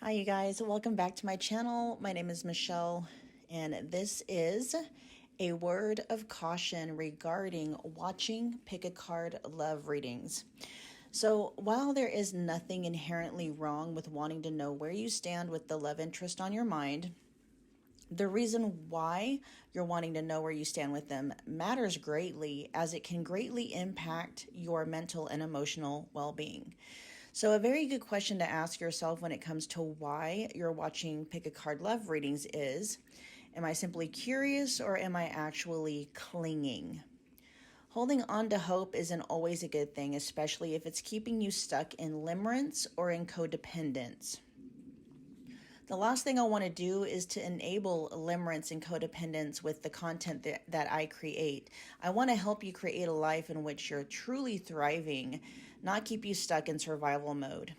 Hi you guys, welcome back to my channel. My name is Michelle and this is a word of caution regarding watching pick a card love readings. So while there is nothing inherently wrong with wanting to know where you stand with the love interest on your mind, the reason why you're wanting to know where you stand with them matters greatly, as it can greatly impact your mental and emotional well-being. So a very good question to ask yourself when it comes to why you're watching pick a card love readings is, am I simply curious or am I actually clinging? Holding on to hope isn't always a good thing, especially if it's keeping you stuck in limerence or in codependence. The last thing I want to do is to enable limerence and codependence with the content that I create. I want to help you create a life in which you're truly thriving, not keep you stuck in survival mode.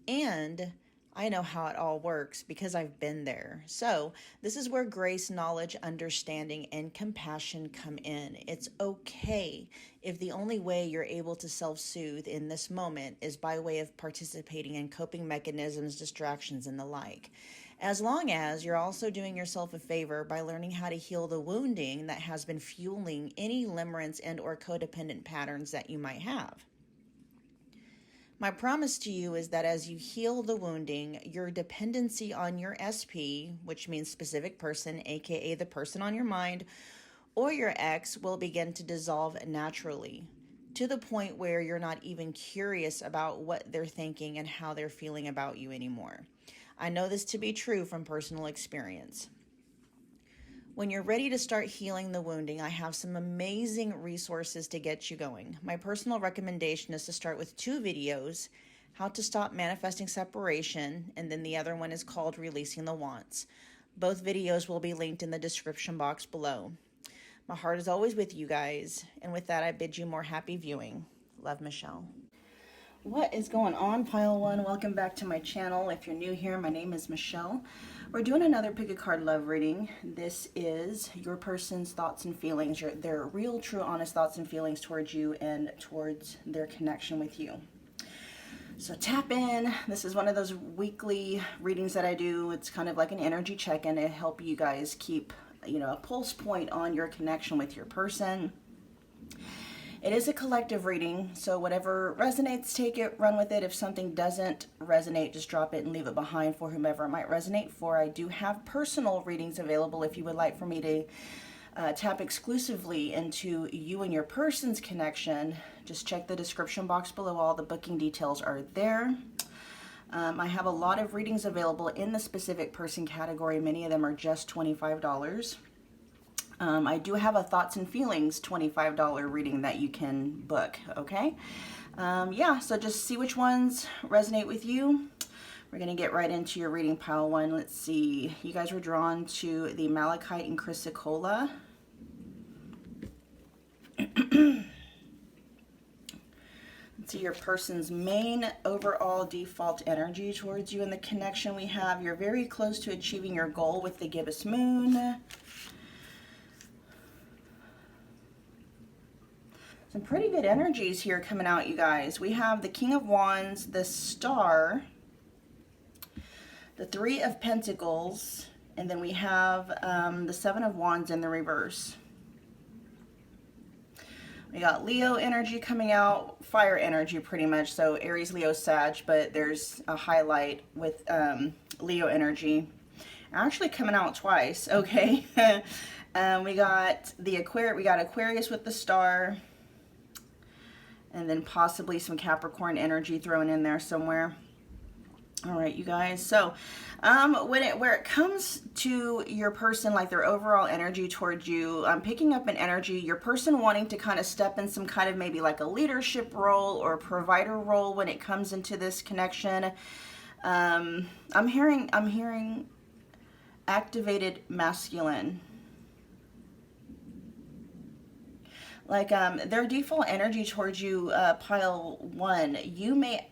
And I know how it all works because I've been there. So this is where grace, knowledge, understanding, and compassion come in. It's okay if the only way you're able to self-soothe in this moment is by way of participating in coping mechanisms, distractions, and the like. As long as you're also doing yourself a favor by learning how to heal the wounding that has been fueling any limerence and or codependent patterns that you might have. My promise to you is that as you heal the wounding, your dependency on your SP, which means specific person, aka the person on your mind, or your ex, will begin to dissolve naturally, to the point where you're not even curious about what they're thinking and how they're feeling about you anymore. I know this to be true from personal experience. When you're ready to start healing the wounding, I have some amazing resources to get you going. My personal recommendation is to start with 2 videos, How to Stop Manifesting Separation, and then the other one is called Releasing the Wants. Both videos will be linked in the description box below. My heart is always with you guys, and with that I bid you more happy viewing. Love, Michelle. What is going on, Pile 1? Welcome back to my channel. If you're new here, my name is Michelle. We're doing another pick a card love reading. This is your person's thoughts and feelings, their real, true, honest thoughts and feelings towards you and towards their connection with you. So tap in. This is one of those weekly readings that I do. It's kind of like an energy check-in to help you guys keep, a pulse point on your connection with your person. It is a collective reading, so whatever resonates, take it, run with it. If something doesn't resonate, just drop it and leave it behind for whomever it might resonate for. I do have personal readings available if you would like for me to tap exclusively into you and your person's connection. Just check the description box below. All the booking details are there. I have a lot of readings available in the specific person category. Many of them are just $25. I do have a thoughts and feelings $25 reading that you can book, okay? Yeah, so just see which ones resonate with you. We're going to get right into your reading, Pile 1. Let's see. You guys were drawn to the Malachite and Chrysocolla. Let's see your person's main overall default energy towards you and the connection we have. You're very close to achieving your goal with the gibbous moon. Some pretty good energies here coming out, you guys. We have the King of Wands, the Star, the Three of Pentacles, and then we have the Seven of Wands in the reverse. We got Leo energy coming out, fire energy pretty much, so Aries, Leo, Sag, but there's a highlight with Leo energy. Actually coming out twice, okay? We got Aquarius with the Star, and then possibly some Capricorn energy thrown in there somewhere. All right, you guys. So where it comes to your person, like their overall energy towards you, I'm picking up an energy, your person wanting to kind of step in some kind of maybe like a leadership role or a provider role when it comes into this connection. I'm hearing activated masculine. Like their default energy towards you, Pile 1, you may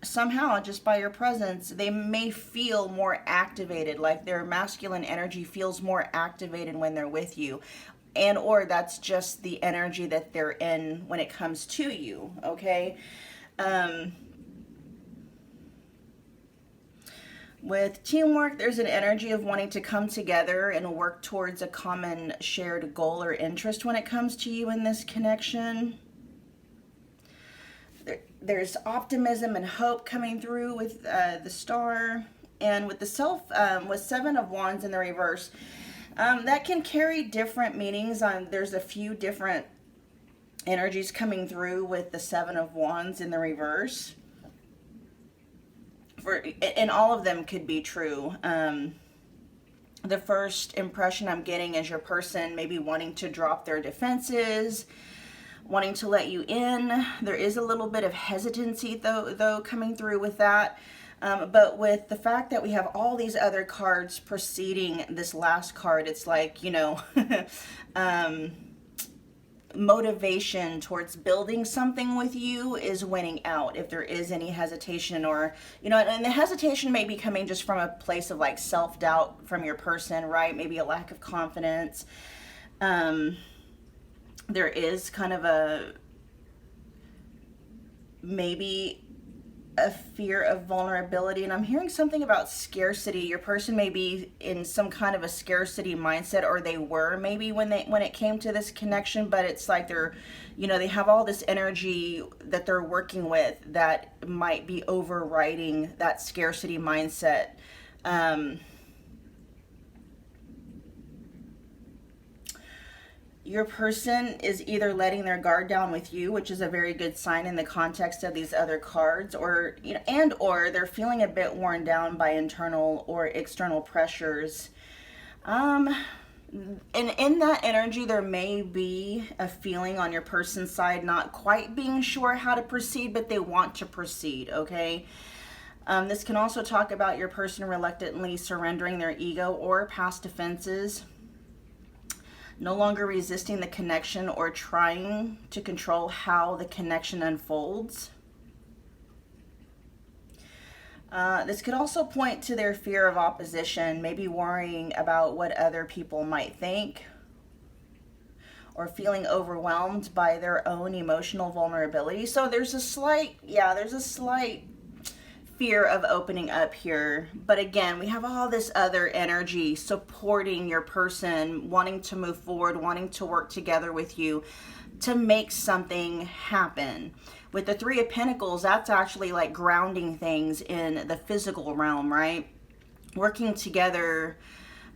somehow, just by your presence, they may feel more activated, like their masculine energy feels more activated when they're with you, and or that's just the energy that they're in when it comes to you, okay? With teamwork, there's an energy of wanting to come together and work towards a common shared goal or interest when it comes to you in this connection. There's optimism and hope coming through with the star. And with the with Seven of Wands in the reverse, that can carry different meanings. There's a few different energies coming through with the Seven of Wands in the reverse. And all of them could be true. The first impression I'm getting is your person maybe wanting to drop their defenses, wanting to let you in. There is a little bit of hesitancy though coming through with that. But with the fact that we have all these other cards preceding this last card, it's like, you know, motivation towards building something with you is winning out if there is any hesitation, or, you know, and the hesitation may be coming just from a place of like self-doubt from your person, right? Maybe a lack of confidence. There is kind of maybe a fear of vulnerability, and I'm hearing something about scarcity. Your person may be in some kind of a scarcity mindset, or they were maybe when it came to this connection, but it's like they're, you know, they have all this energy that they're working with that might be overriding that scarcity mindset. Your person is either letting their guard down with you, which is a very good sign in the context of these other cards, or, you know, or they're feeling a bit worn down by internal or external pressures. And in that energy, there may be a feeling on your person's side not quite being sure how to proceed, but they want to proceed, okay? This can also talk about your person reluctantly surrendering their ego or past defenses, no longer resisting the connection or trying to control how the connection unfolds. This could also point to their fear of opposition, maybe worrying about what other people might think, or feeling overwhelmed by their own emotional vulnerability. So there's a slight fear of opening up here. But again, we have all this other energy supporting your person, wanting to move forward, wanting to work together with you to make something happen. With the Three of Pentacles, that's actually like grounding things in the physical realm, right? Working together,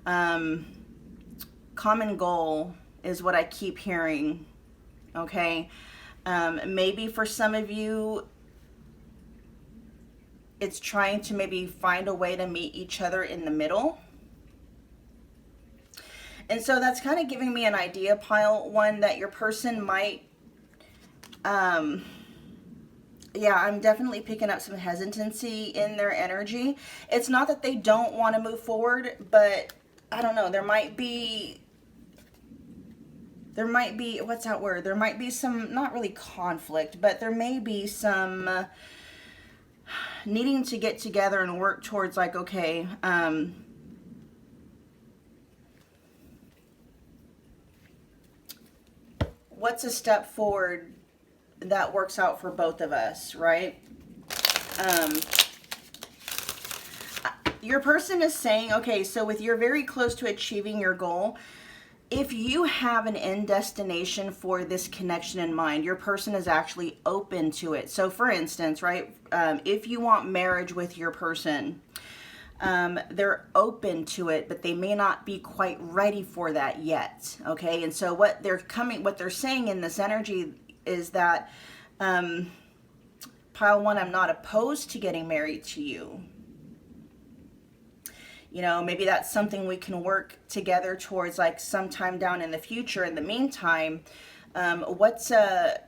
common goal is what I keep hearing, okay? Maybe for some of you, it's trying to maybe find a way to meet each other in the middle. And so that's kind of giving me an idea, pile one, that your person might, I'm definitely picking up some hesitancy in their energy. It's not that they don't want to move forward, but I don't know, there might be, what's that word? There might be some, not really conflict, but there may be some needing to get together and work towards, like, okay, what's a step forward that works out for both of us, right? Your person is saying, okay, so with you're very close to achieving your goal, if you have an end destination for this connection in mind, your person is actually open to it. So for instance, right, if you want marriage with your person, they're open to it, but they may not be quite ready for that yet, okay? And so what they're saying in this energy is that, pile one, I'm not opposed to getting married to you. You know, maybe that's something we can work together towards, like sometime down in the future. In the meantime, what's a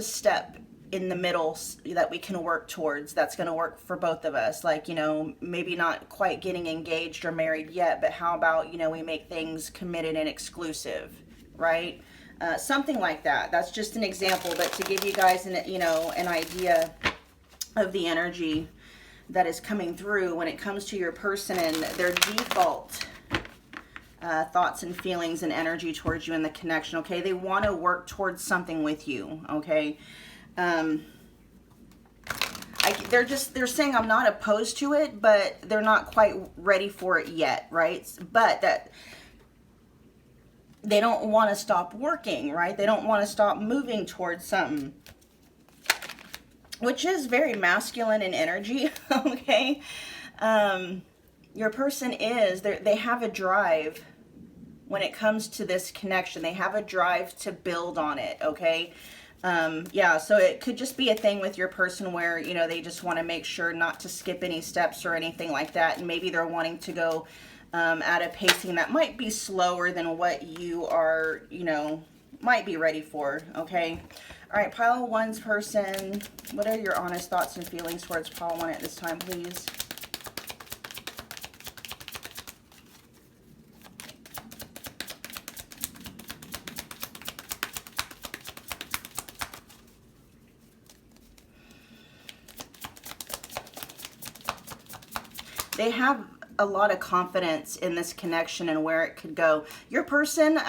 step in the middle that we can work towards that's going to work for both of us? Like, you know, maybe not quite getting engaged or married yet, but how about, you know, we make things committed and exclusive, right? Something like that. That's just an example, but to give you guys an idea of the energy that is coming through when it comes to your person and their default thoughts and feelings and energy towards you in the connection, okay? They want to work towards something with you, okay? I they're saying I'm not opposed to it, but they're not quite ready for it yet, right? But that they don't want to stop working, right? They don't want to stop moving towards something, which is very masculine in energy, okay? Your person they have a drive when it comes to this connection. They have a drive to build on it, okay? Yeah, so it could just be a thing with your person where, you know, they just want to make sure not to skip any steps or anything like that. And maybe they're wanting to go at a pacing that might be slower than what you are, you know, might be ready for, okay? All right, pile one's person, what are your honest thoughts and feelings towards pile one at this time, please? They have a lot of confidence in this connection and where it could go. Your person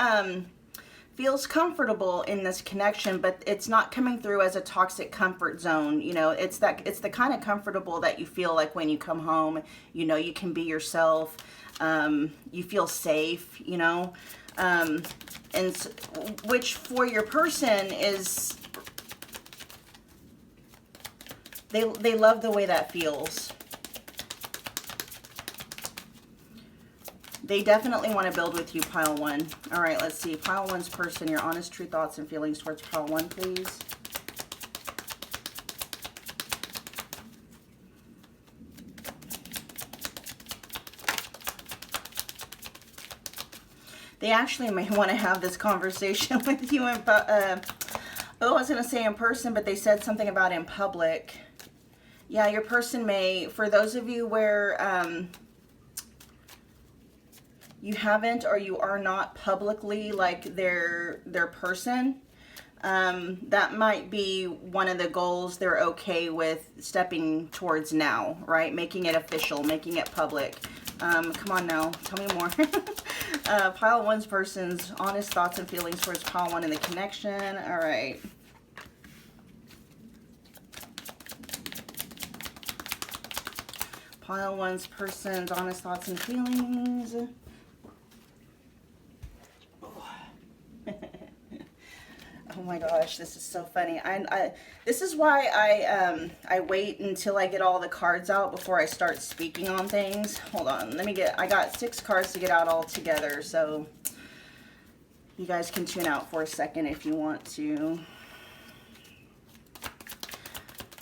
feels comfortable in this connection, but it's not coming through as a toxic comfort zone. You know, it's the kind of comfortable that you feel like when you come home, you know, you can be yourself. You feel safe, you know, and which for your person is, they love the way that feels. They definitely want to build with you, pile one. All right, let's see. Pile one's person, your honest, true thoughts and feelings towards pile one, please. They actually may want to have this conversation with you in, I was going to say in person, but they said something about in public. Yeah, your person may, for those of you where, you haven't or you are not publicly like their person, that might be one of the goals they're okay with stepping towards now, right? Making it official, making it public. Come on now, tell me more. Pile one's person's honest thoughts and feelings towards pile one in the connection. All right. Pile one's person's honest thoughts and feelings. Oh my gosh, this is so funny. This is why I wait until I get all the cards out before I start speaking on things. Hold on, I got 6 cards to get out all together, so you guys can tune out for a second if you want to.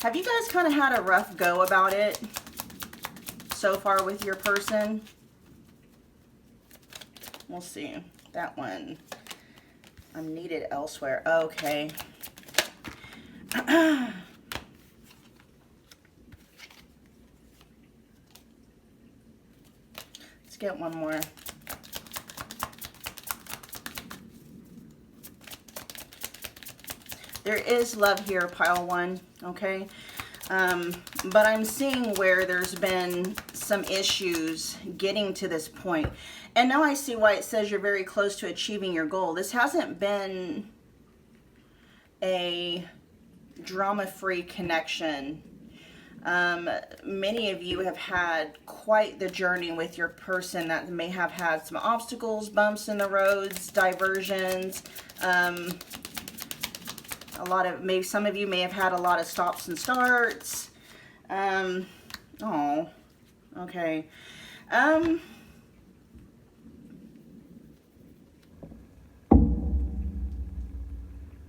Have you guys kind of had a rough go about it so far with your person? We'll see. That one. I'm needed elsewhere. Okay. Let's get one more. There is love here, pile one, okay? But I'm seeing where there's been some issues getting to this point. And now I see why it says you're very close to achieving your goal. This hasn't been a drama-free connection. Many of you have had quite the journey with your person that may have had some obstacles, bumps in the roads, diversions. Maybe some of you may have had a lot of stops and starts. Oh, okay.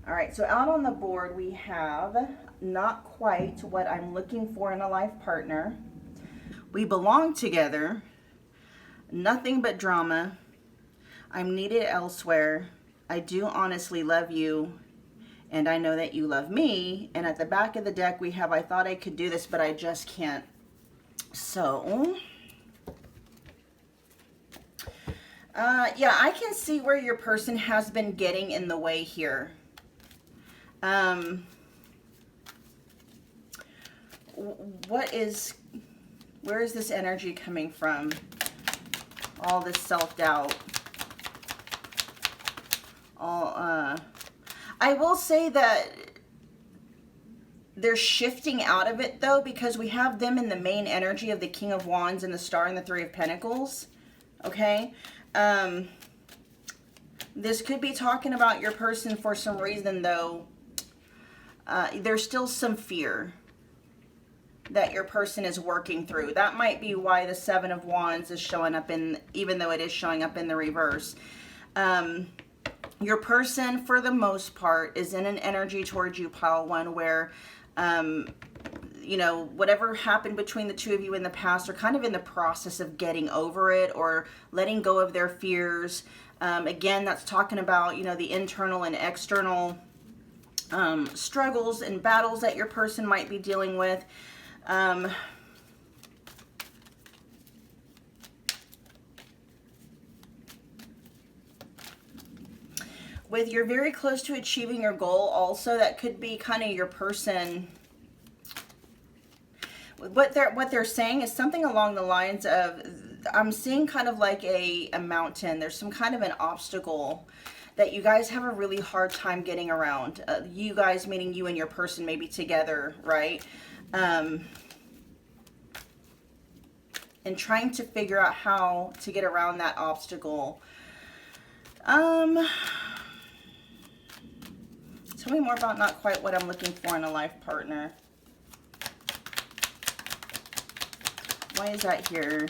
All right, so out on the board we have not quite what I'm looking for in a life partner. We belong together. Nothing but drama. I'm needed elsewhere. I do honestly love you, and I know that you love me. And at the back of the deck we have, I thought I could do this, but I just can't. So, yeah, I can see where your person has been getting in the way here. Where is this energy coming from? All this self-doubt. I will say that They're shifting out of it though, because we have them in the main energy of the King of Wands and the Star and the Three of Pentacles. Okay. This could be talking about your person for some reason though. There's still some fear that your person is working through. That might be why the Seven of Wands is showing up in, even though it is showing up in the reverse. Your person, for the most part, is in an energy towards you, pile one, where, you know, whatever happened between the two of you in the past, are kind of in the process of getting over it or letting go of their fears. Again, that's talking about, you know, the internal and external struggles and battles that your person might be dealing with. With you're very close to achieving your goal also, that could be kind of your person. What they're saying is something along the lines of, I'm seeing kind of like a mountain. There's some kind of an obstacle that you guys have a really hard time getting around. You guys, meaning you and your person, maybe together, right? And trying to figure out how to get around that obstacle. Tell me more about not quite what I'm looking for in a life partner. Why is that here?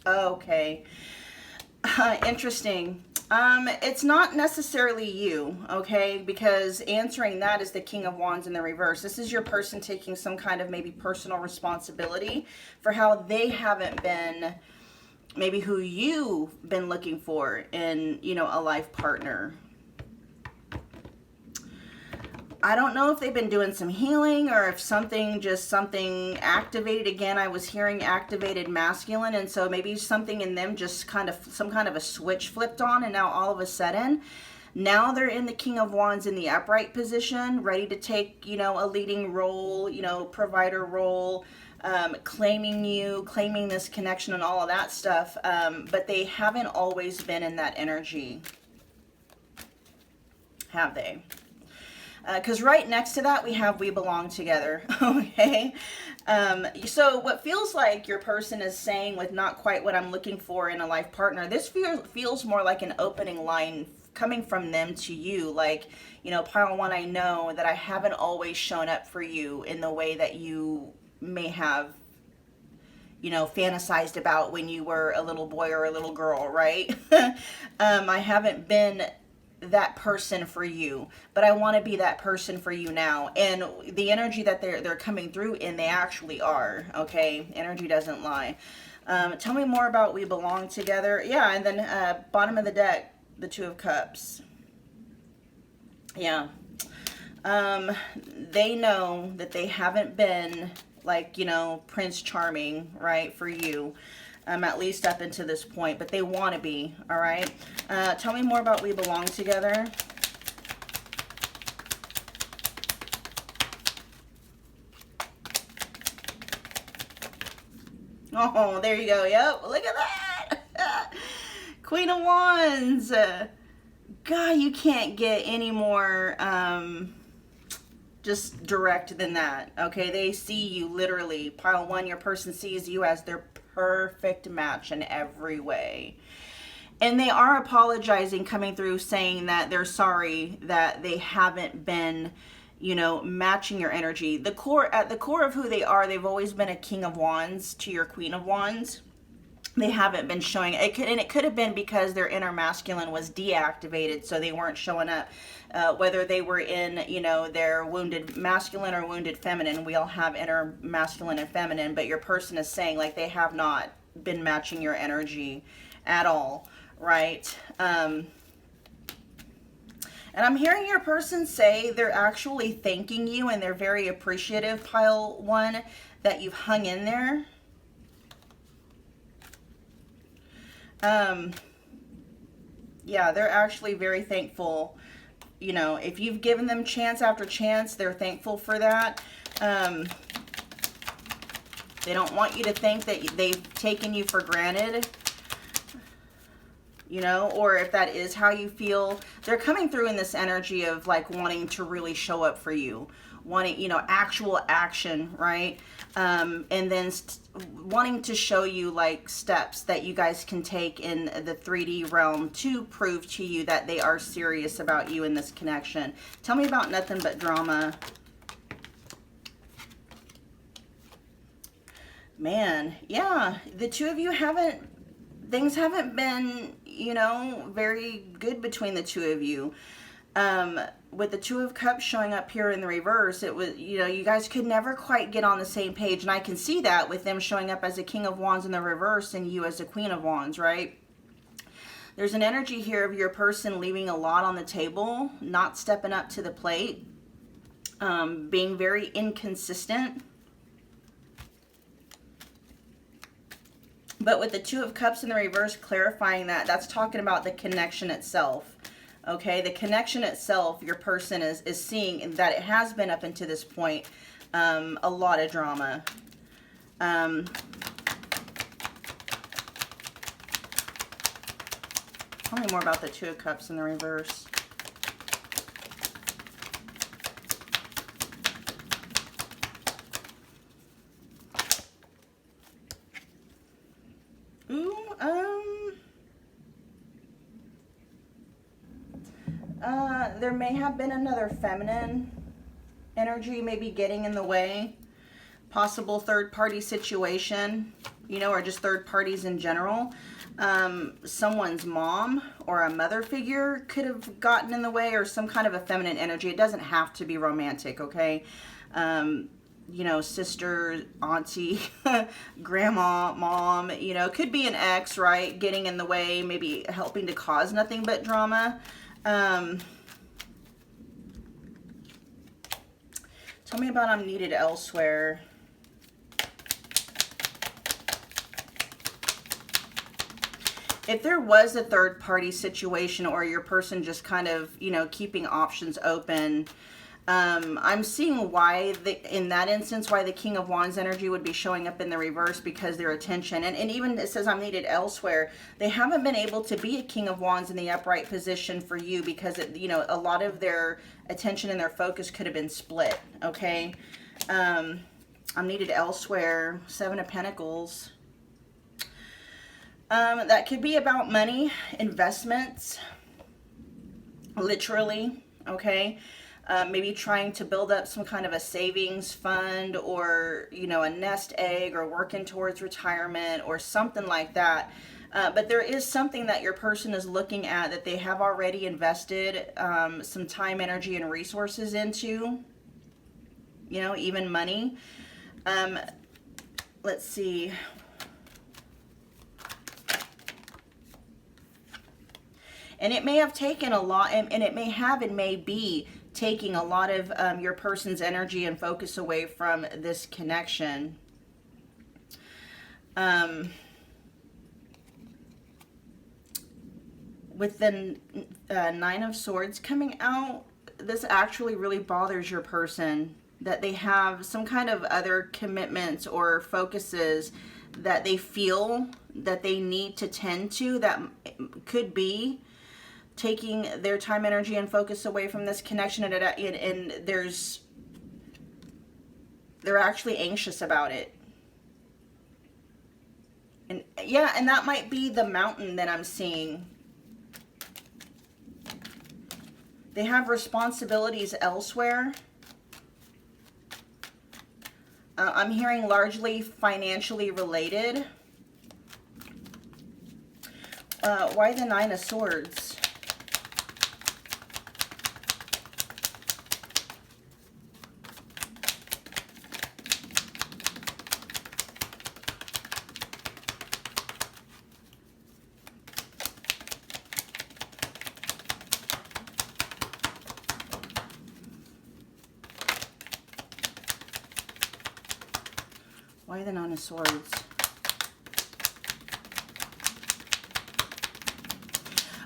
Okay. Interesting. It's not necessarily you, okay? Because answering that is the King of Wands in the reverse. This is your person taking some kind of maybe personal responsibility for how they haven't been, maybe who you've been looking for in, you know, a life partner. I don't know if they've been doing some healing or if something activated. Again, I was hearing activated masculine, and so maybe something in them just kind of, some kind of a switch flipped on, and now all of a sudden, now they're in the King of Wands in the upright position, ready to take, you know, a leading role, you know, provider role, claiming you, claiming this connection and all of that stuff, but they haven't always been in that energy, have they? Because right next to that, we have we belong together, okay? So what feels like your person is saying with not quite what I'm looking for in a life partner, this feels more like an opening line coming from them to you. Like, you know, pile one, I know that I haven't always shown up for you in the way that you may have, you know, fantasized about when you were a little boy or a little girl, right? I haven't been that person for you, but I want to be that person for you now. And the energy that they're coming through in, they actually are, okay? Energy doesn't lie. Tell me more about we belong together. Yeah, and then bottom of the deck, the Two of Cups. Yeah. They know that they haven't been like, you know, Prince Charming, right, for you. At least up until this point, but they want to be, all right? Tell me more about we belong together. Oh, there you go. Yep, look at that. Queen of Wands. God, you can't get any more just direct than that, okay? They see you literally. Pile one, your person sees you as their perfect match in every way. And they are apologizing, coming through saying that they're sorry that they haven't been, you know, matching your energy. At the core of who they are, they've always been a King of Wands to your Queen of Wands. They haven't been showing it, and it could have been because their inner masculine was deactivated, so they weren't showing up. Whether they were in, you know, their wounded masculine or wounded feminine. We all have inner masculine and feminine, but your person is saying like they have not been matching your energy at all, right? And I'm hearing your person say they're actually thanking you, and they're very appreciative, pile one, that you've hung in there. Yeah, they're actually very thankful. You know, if you've given them chance after chance, they're thankful for that. They don't want you to think that they've taken you for granted. you know, or if that is how you feel, they're coming through in this energy of like wanting to really show up for you, wanting, you know, actual action, right? And then wanting to show you like steps that you guys can take in the 3D realm to prove to you that they are serious about you in this connection. Tell me about nothing but drama. Man, yeah, the two of you things haven't been, you know, very good between the two of you. With the Two of Cups showing up here in the reverse, it was, you know, you guys could never quite get on the same page. And I can see that with them showing up as a King of Wands in the reverse and you as a Queen of Wands, right? There's an energy here of your person leaving a lot on the table, not stepping up to the plate, being very inconsistent. But with the Two of Cups in the reverse, clarifying that, that's talking about the connection itself. Okay, the connection itself, your person is seeing that it has been up until this point, a lot of drama. Tell me more about the Two of Cups in the reverse. There may have been another feminine energy maybe getting in the way. Possible third-party situation, you know, or just third parties in general. Someone's mom or a mother figure could have gotten in the way, or some kind of a feminine energy. It doesn't have to be romantic, okay? You know, sister, auntie, grandma, mom, you know, could be an ex, right? Getting in the way, maybe helping to cause nothing but drama. Tell me about I'm needed elsewhere. If there was a third party situation, or your person just kind of, you know, keeping options open, I'm seeing why, in that instance, why the King of Wands energy would be showing up in the reverse, because their attention, and even it says I'm needed elsewhere, they haven't been able to be a King of Wands in the upright position for you, because, you know, a lot of their attention and their focus could have been split, okay? I'm needed elsewhere, Seven of Pentacles. That could be about money, investments, literally, okay? Maybe trying to build up some kind of a savings fund, or, you know, a nest egg, or working towards retirement or something like that. But there is something that your person is looking at that they have already invested some time, energy, and resources into, you know, even money. Let's see. And it may have taken a lot, and it may have and may be taking a lot of your person's energy and focus away from this connection. With the Nine of Swords coming out, this actually really bothers your person, that they have some kind of other commitments or focuses that they feel that they need to tend to, that could be taking their time, energy, and focus away from this connection, and they're actually anxious about it. And yeah, and that might be the Mountain that I'm seeing. They have responsibilities elsewhere. I'm hearing largely financially related. Why the Nine of Swords? Why the Nine of Swords?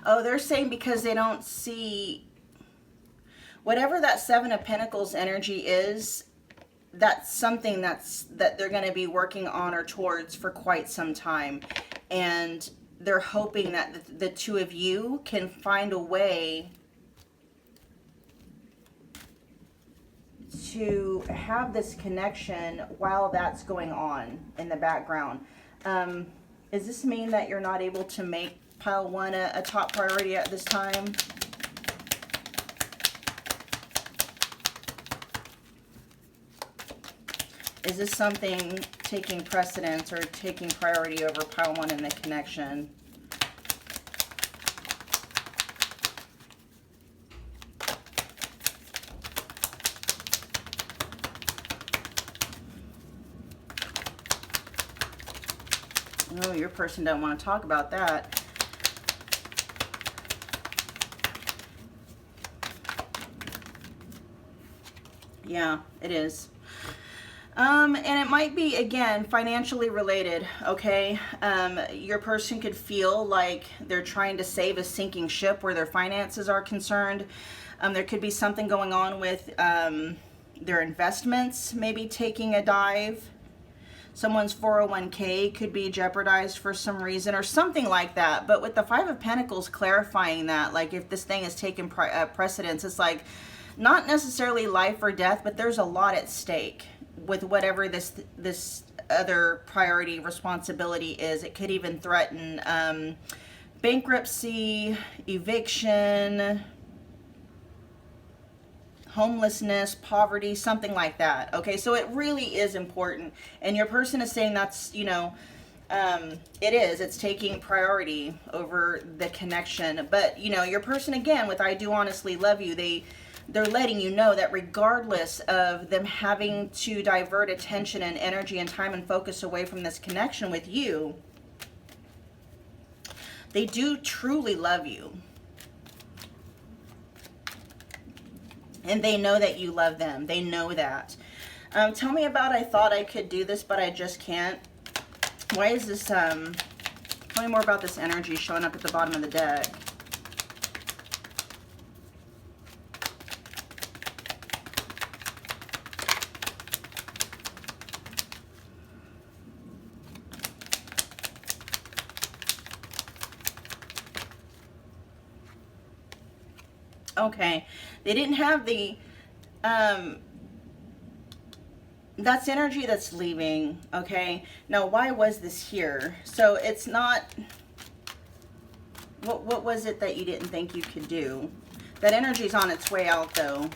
Oh, they're saying because they don't see whatever that Seven of Pentacles energy is, that's something that they're going to be working on or towards for quite some time. And they're hoping that the two of you can find a way to have this connection while that's going on in the background. Does this mean that you're not able to make pile one a top priority at this time? Is this something taking precedence or taking priority over pile one in the connection? Oh, your person doesn't want to talk about that. Yeah, it is. And it might be, again, financially related, okay? Your person could feel like they're trying to save a sinking ship where their finances are concerned. There could be something going on with their investments, maybe taking a dive. Someone's 401k could be jeopardized for some reason or something like that. But with the Five of Pentacles clarifying that, like if this thing is taking precedence, it's like not necessarily life or death, but there's a lot at stake with whatever this other priority responsibility is. It could even threaten bankruptcy, eviction, homelessness, poverty, something like that. Okay, so it really is important. And your person is saying that's, you know, it's taking priority over the connection. But, you know, your person, again, with I do honestly love you, they're letting you know that regardless of them having to divert attention and energy and time and focus away from this connection with you, they do truly love you. And they know that you love them. They know that. Tell me about I thought I could do this, but I just can't. Why is this, tell me more about this energy showing up at the bottom of the deck. Okay, they didn't have the, that's energy that's leaving, okay? Now, why was this here? So it's not, what was it that you didn't think you could do? That energy's on its way out, though.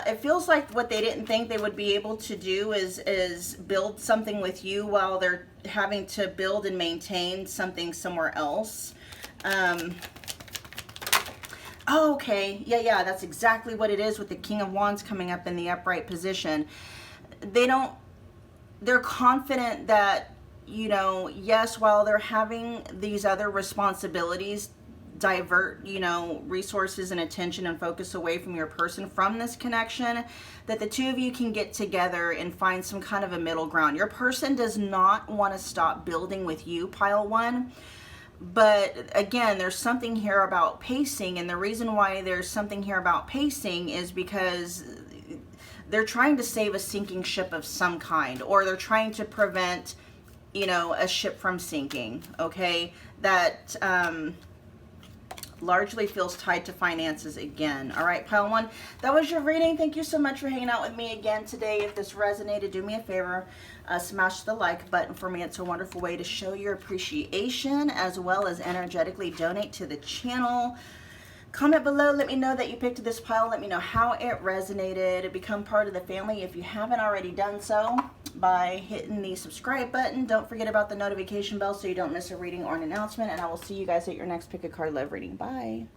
It feels like what they didn't think they would be able to do is build something with you while they're having to build and maintain something somewhere else. Oh, okay. Yeah, that's exactly what it is with the King of Wands coming up in the upright position. They're confident that, you know, yes, while they're having these other responsibilities, divert, you know, resources and attention and focus away from your person from this connection, that the two of you can get together and find some kind of a middle ground. Your person does not want to stop building with you, pile one. But again, there's something here about pacing, and the reason why there's something here about pacing is because they're trying to save a sinking ship of some kind, or they're trying to prevent, you know, a ship from sinking, okay? That largely feels tied to finances again. All right, pile one, that was your reading. Thank you so much for hanging out with me again today. If this resonated, do me a favor, smash the like button for me. It's a wonderful way to show your appreciation as well as energetically donate to the channel. Comment below, let me know that you picked this pile. Let me know how it resonated. Become part of the family if you haven't already done so by hitting the subscribe button. Don't forget about the notification bell so you don't miss a reading or an announcement, and I will see you guys at your next Pick a Card Love reading. Bye.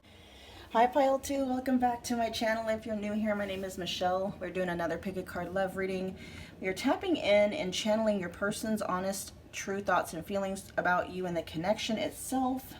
Hi pile 2, welcome back to my channel. If you're new here, my name is Michelle. We're doing another Pick a Card Love reading. We are tapping in and channeling your person's honest, true thoughts and feelings about you and the connection itself.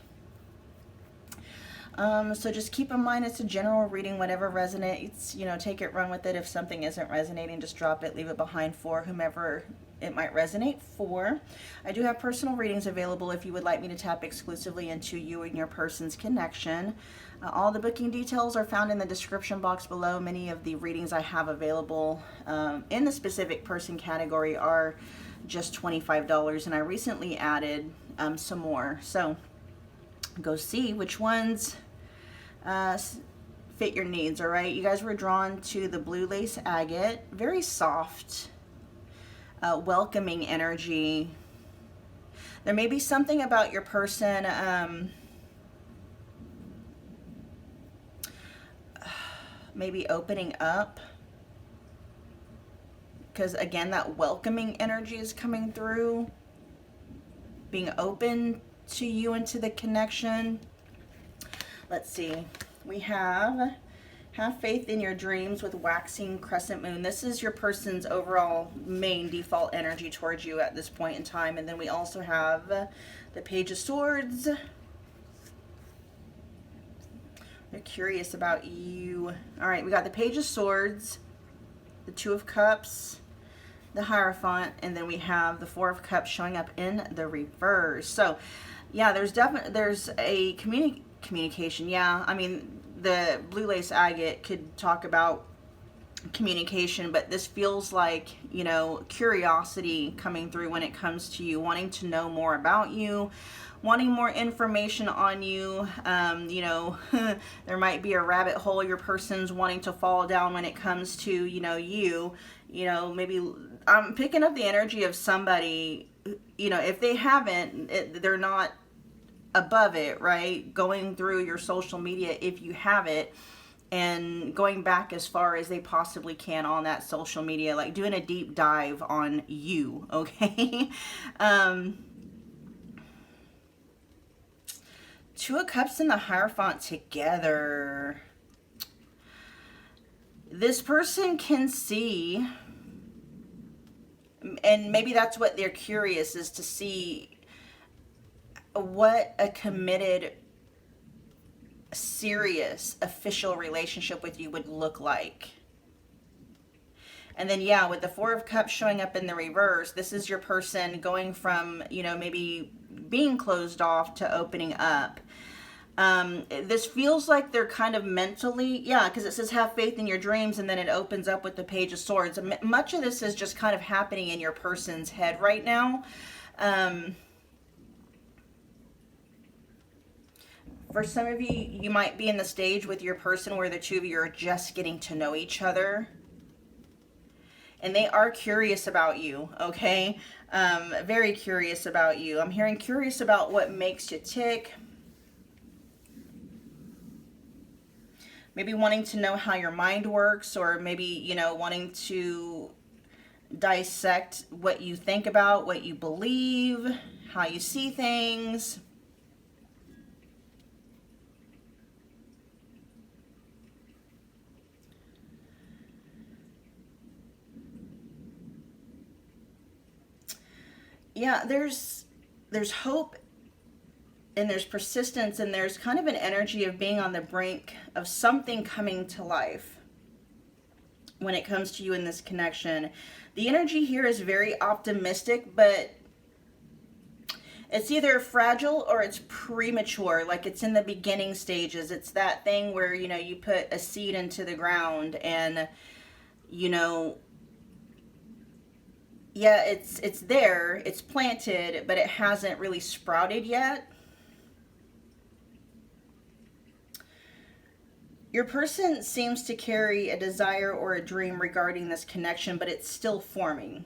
So just keep in mind it's a general reading. Whatever resonates, you know, take it, run with it. If something isn't resonating, just drop it, leave it behind for whomever it might resonate for. I do have personal readings available if you would like me to tap exclusively into you and your person's connection. All the booking details are found in the description box below. Many of the readings I have available in the specific person category are just $25, and I recently added some more. So go see which ones fit your needs. All right, you guys were drawn to the blue lace agate, very soft, welcoming energy. There may be something about your person maybe opening up, because again, that welcoming energy is coming through, being open to you and to the connection. Let's see, we have faith in your dreams with waxing crescent moon. This is your person's overall main default energy towards you at this point in time. And then we also have the Page of Swords. They're curious about you. All right, we got the Page of Swords, the Two of Cups, the Hierophant, and then we have the Four of Cups showing up in the reverse. So yeah, there's a communication. Yeah, I mean, the blue lace agate could talk about communication, but this feels like, you know, curiosity coming through when it comes to you, wanting to know more about you, wanting more information on you. You know, there might be a rabbit hole your person's wanting to fall down when it comes to, you know, maybe I'm picking up the energy of somebody, you know, if they haven't, they're not above it, right? Going through your social media, if you have it, and going back as far as they possibly can on that social media, like doing a deep dive on you, okay? Two of Cups and the Hierophant together. This person can see, and maybe that's what they're curious, is to see what a committed, serious, official relationship with you would look like. And then, yeah, with the Four of Cups showing up in the reverse, this is your person going from, you know, maybe being closed off to opening up. This feels like they're kind of mentally, yeah, because it says have faith in your dreams, and then it opens up with the Page of Swords. Much of this is just kind of happening in your person's head right now. For some of you, you might be in the stage with your person where the two of you are just getting to know each other. And they are curious about you, okay? Very curious about you. I'm hearing curious about what makes you tick. Maybe wanting to know how your mind works, or maybe, you know, wanting to dissect what you think about, what you believe, how you see things. Yeah, there's hope, and there's persistence, and there's kind of an energy of being on the brink of something coming to life when it comes to you in this connection. The energy here is very optimistic, but it's either fragile or it's premature, like it's in the beginning stages. It's that thing where, you know, you put a seed into the ground and, you know, yeah, it's there, it's planted, but it hasn't really sprouted yet. Your person seems to carry a desire or a dream regarding this connection, but it's still forming.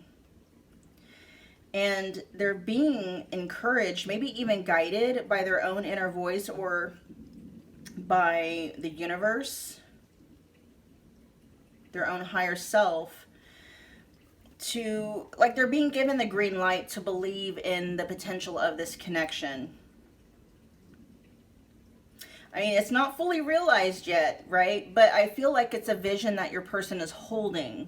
And they're being encouraged, maybe even guided by their own inner voice or by the universe, their own higher self, to, like, they're being given the green light to believe in the potential of this connection. I mean, it's not fully realized yet, right? But I feel like it's a vision that your person is holding.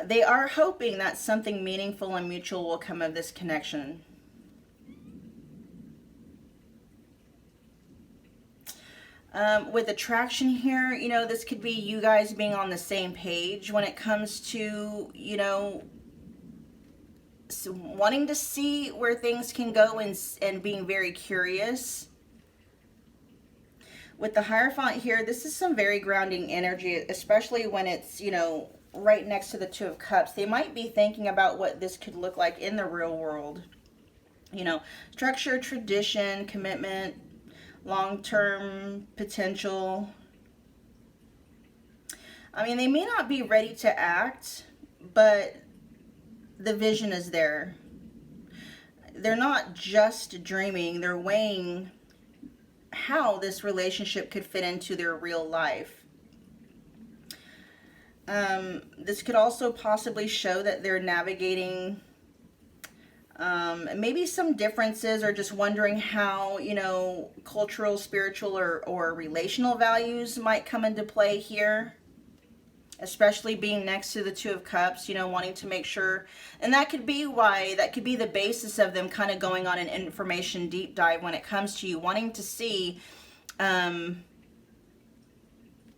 They are hoping that something meaningful and mutual will come of this connection. With attraction here, you know, this could be you guys being on the same page when it comes to, you know, wanting to see where things can go, and being very curious. With the Hierophant here, this is some very grounding energy, especially when it's, you know, right next to the Two of Cups. They might be thinking about what this could look like in the real world. You know, structure, tradition, commitment, long-term potential. I mean, they may not be ready to act, but the vision is there. They're not just dreaming, they're weighing how this relationship could fit into their real life. This could also possibly show that they're navigating maybe some differences, or just wondering how, you know, cultural, spiritual, or relational values might come into play here. Especially being next to the Two of Cups, you know, wanting to make sure. And that could be why, that could be the basis of them kind of going on an information deep dive when it comes to you, wanting to see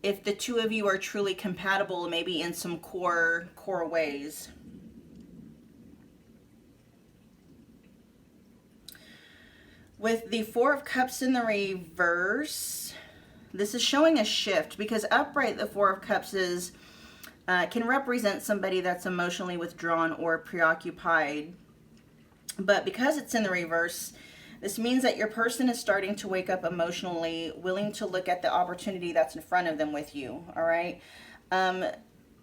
if the two of you are truly compatible, maybe in some core ways. With the Four of Cups in the reverse, this is showing a shift, because upright, the Four of Cups is can represent somebody that's emotionally withdrawn or preoccupied. But because it's in the reverse, this means that your person is starting to wake up emotionally, willing to look at the opportunity that's in front of them with you, all right?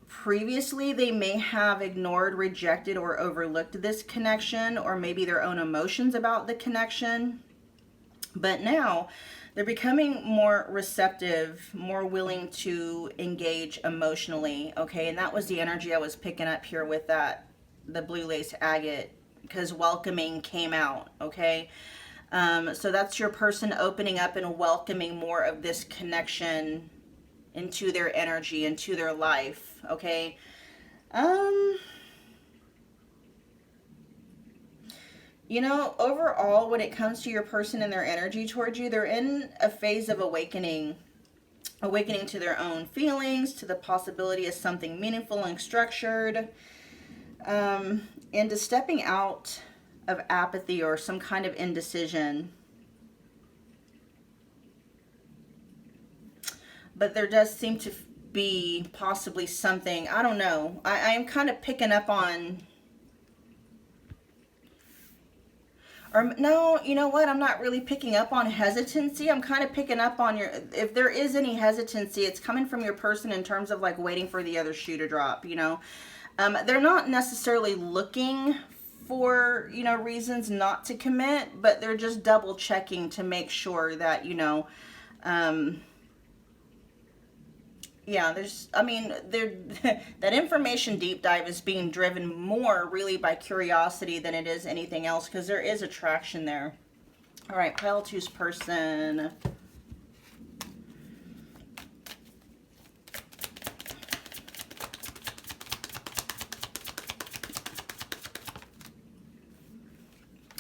Previously, they may have ignored, rejected, or overlooked this connection, or maybe their own emotions about the connection. But now, they're becoming more receptive, more willing to engage emotionally, okay? And that was the energy I was picking up here with that, the blue lace agate, because welcoming came out, okay? So that's your person opening up and welcoming more of this connection into their energy, into their life, okay? You know, overall, when it comes to your person and their energy towards you, they're in a phase of awakening to their own feelings, to the possibility of something meaningful and structured, and to stepping out of apathy or some kind of indecision. But there does seem to be possibly something, I don't know, I am kind of picking up on, or no, you know what, I'm not really picking up on hesitancy. I'm kind of picking up on your, if there is any hesitancy, it's coming from your person in terms of like waiting for the other shoe to drop, you know. They're not necessarily looking for, you know, reasons not to commit, but they're just double checking to make sure that, you know, yeah, there's, I mean, that information deep dive is being driven more really by curiosity than it is anything else, because there is attraction there. All right, pile two's person.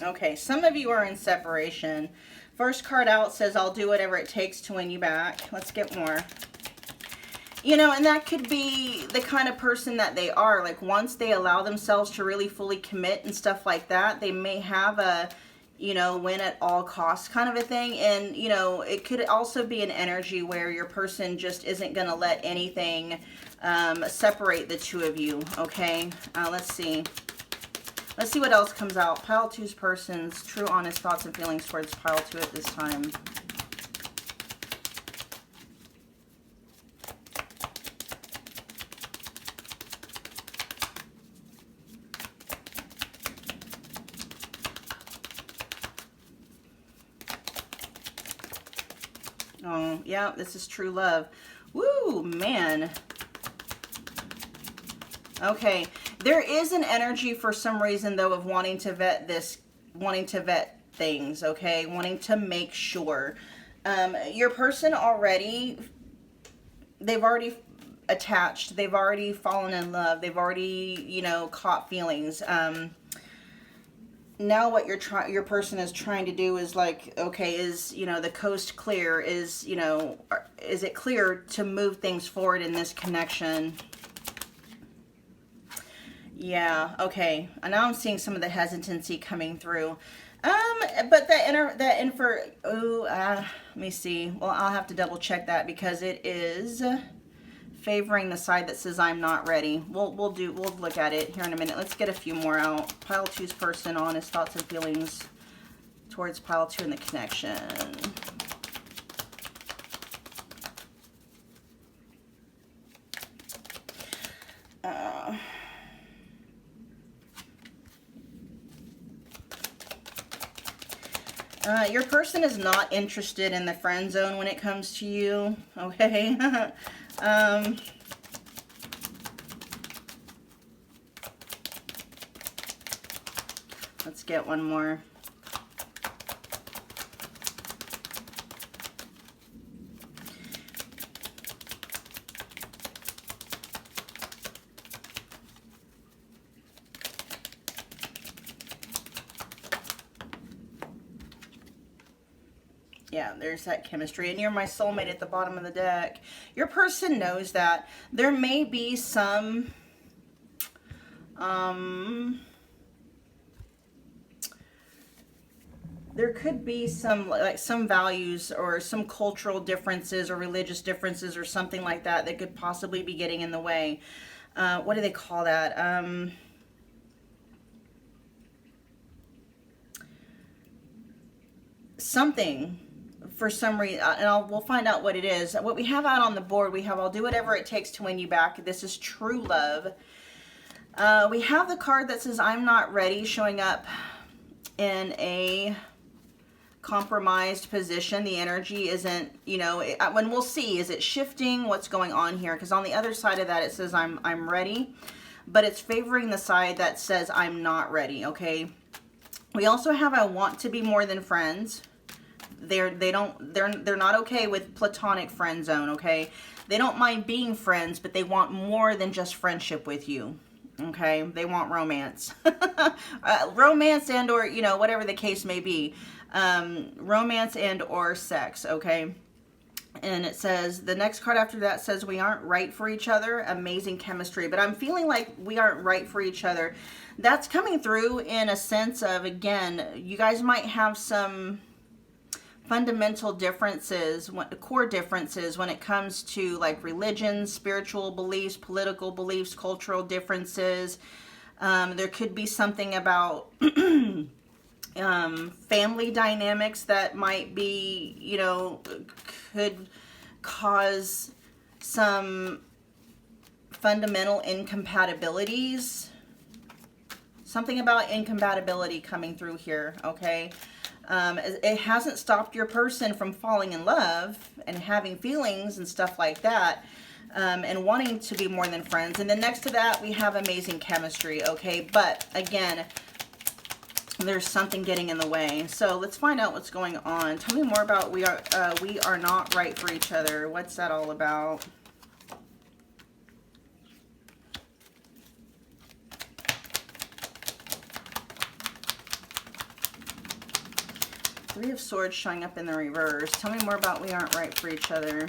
Okay, some of you are in separation. First card out says, I'll do whatever it takes to win you back. Let's get more. You know, and that could be the kind of person that they are. Like, once they allow themselves to really fully commit and stuff like that, they may have a, you know, win at all costs kind of a thing. And, you know, it could also be an energy where your person just isn't going to let anything separate the two of you, okay? Let's see. Let's see what else comes out. Pile two's person's true, honest thoughts and feelings towards pile two at this time. Oh, yeah, this is true love. Woo, man. Okay, there is an energy for some reason, though, of wanting to vet this, wanting to vet things, okay? Wanting to make sure. Your person already, they've already attached. They've already fallen in love. They've already, you know, caught feelings. Now what your person is trying to do is like, okay, is, you know, the coast clear? Is, you know, is it clear to move things forward in this connection? Yeah, okay. And now I'm seeing some of the hesitancy coming through. But let me see. Well, I'll have to double check that because it is favoring the side that says I'm not ready. We'll look at it here in a minute. Let's get a few more out. Pile two's person, honest thoughts and feelings towards pile two in the connection. Your person is not interested in the friend zone when it comes to you, okay? Let's get one more. Yeah, there's that chemistry. And you're my soulmate at the bottom of the deck. Your person knows that. There may be some... there could be some values or some cultural differences or religious differences or something like that that could possibly be getting in the way. What do they call that? Something for some reason, and we'll find out what it is. What we have out on the board, we have I'll do whatever it takes to win you back. This is true love. We have the card that says I'm not ready showing up in a compromised position. The energy isn't, when we'll see, is it shifting? What's going on here? Because on the other side of that, it says I'm ready, but it's favoring the side that says I'm not ready, okay? We also have I want to be more than friends. They're not okay with platonic friend zone, okay? They don't mind being friends, but they want more than just friendship with you, okay? They want romance. Romance and or, whatever the case may be. Romance and or sex, okay? And it says, the next card after that says we aren't right for each other. Amazing chemistry. But I'm feeling like we aren't right for each other. That's coming through in a sense of, again, you guys might have some fundamental differences, core differences when it comes to like religion, spiritual beliefs, political beliefs, cultural differences. There could be something about family dynamics that might be, could cause some fundamental incompatibilities. Something about incompatibility coming through here, okay? It hasn't stopped your person from falling in love and having feelings and stuff like that, and wanting to be more than friends. And then next to that, we have amazing chemistry, okay? But again, there's something getting in the way. So let's find out what's going on. Tell me more about we are not right for each other. What's that all about? Three of Swords showing up in the reverse. Tell me more about we aren't right for each other.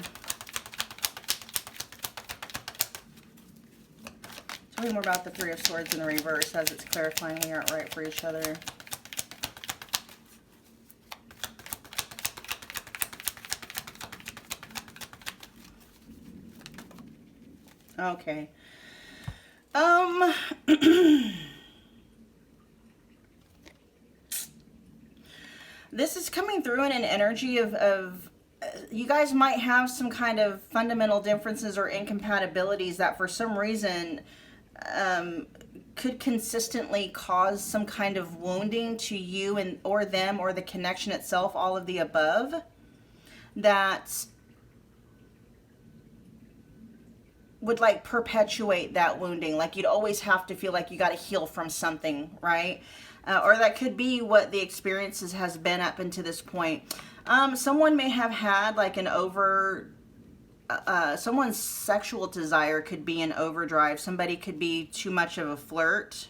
Tell me more about the Three of Swords in the reverse as it's clarifying we aren't right for each other. Okay. This is coming through in an energy of you guys might have some kind of fundamental differences or incompatibilities that for some reason could consistently cause some kind of wounding to you and or them or the connection itself, all of the above, that would like perpetuate that wounding. Like you'd always have to feel like you got to heal from something, right? Or that could be what the experiences has been up until this point. Someone may have had like an someone's sexual desire could be in overdrive. Somebody could be too much of a flirt.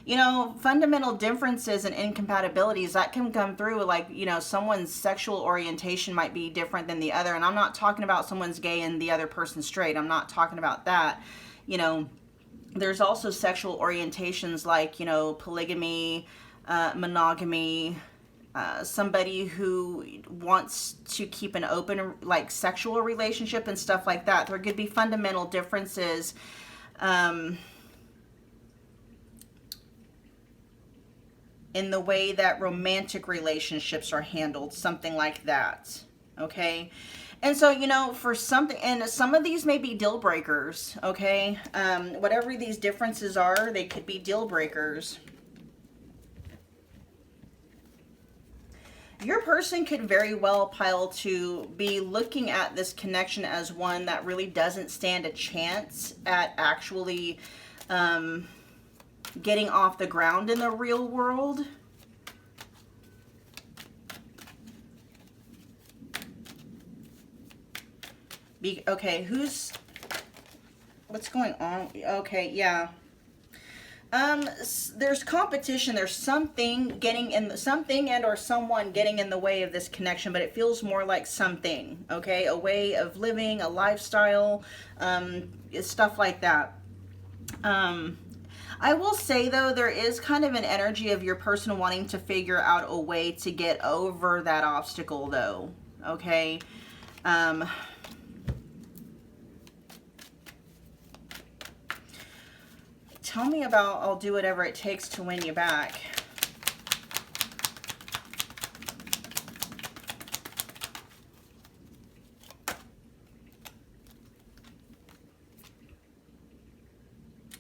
Fundamental differences and incompatibilities that can come through, like, someone's sexual orientation might be different than the other. And I'm not talking about someone's gay and the other person's straight. I'm not talking about that. There's also sexual orientations like, polygamy, monogamy, somebody who wants to keep an open, like, sexual relationship and stuff like that. There could be fundamental differences in the way that romantic relationships are handled, something like that, okay? And so, you know, for something, and some of these may be deal breakers, okay? Whatever these differences are, they could be deal breakers. Your person could very well, Pile, to be looking at this connection as one that really doesn't stand a chance at actually getting off the ground in the real world. Okay, what's going on? Okay, yeah. There's competition. There's something and or someone getting in the way of this connection, but it feels more like something, okay? A way of living, a lifestyle, stuff like that. I will say, though, there is kind of an energy of your person wanting to figure out a way to get over that obstacle, though, okay? Tell me about I'll do whatever it takes to win you back.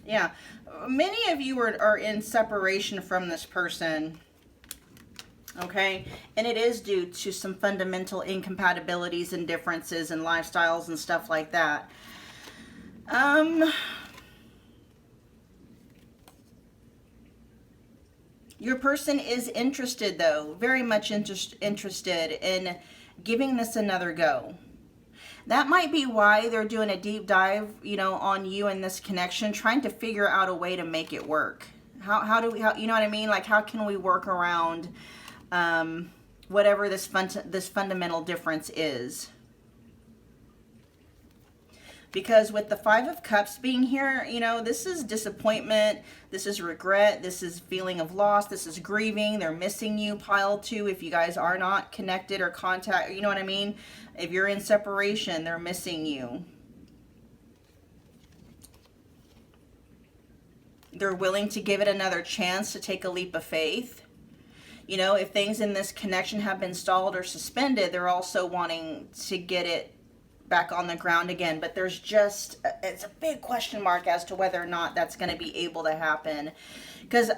Yeah, many of you are in separation from this person, okay? And it is due to some fundamental incompatibilities and differences in lifestyles and stuff like that. Your person is interested, though, very much interested in giving this another go. That might be why they're doing a deep dive, you know, on you and this connection, trying to figure out a way to make it work. How do we, you know what I mean? Like, how can we work around whatever this fundamental difference is? Because with the Five of Cups being here, you know, this is disappointment, this is regret, this is feeling of loss, this is grieving. They're missing you, Pile 2, if you guys are not connected or contact, you know what I mean? If you're in separation, they're missing you. They're willing to give it another chance, to take a leap of faith. You know, if things in this connection have been stalled or suspended, they're also wanting to get it back on the ground again. But there's just, it's a big question mark as to whether or not that's going to be able to happen. Because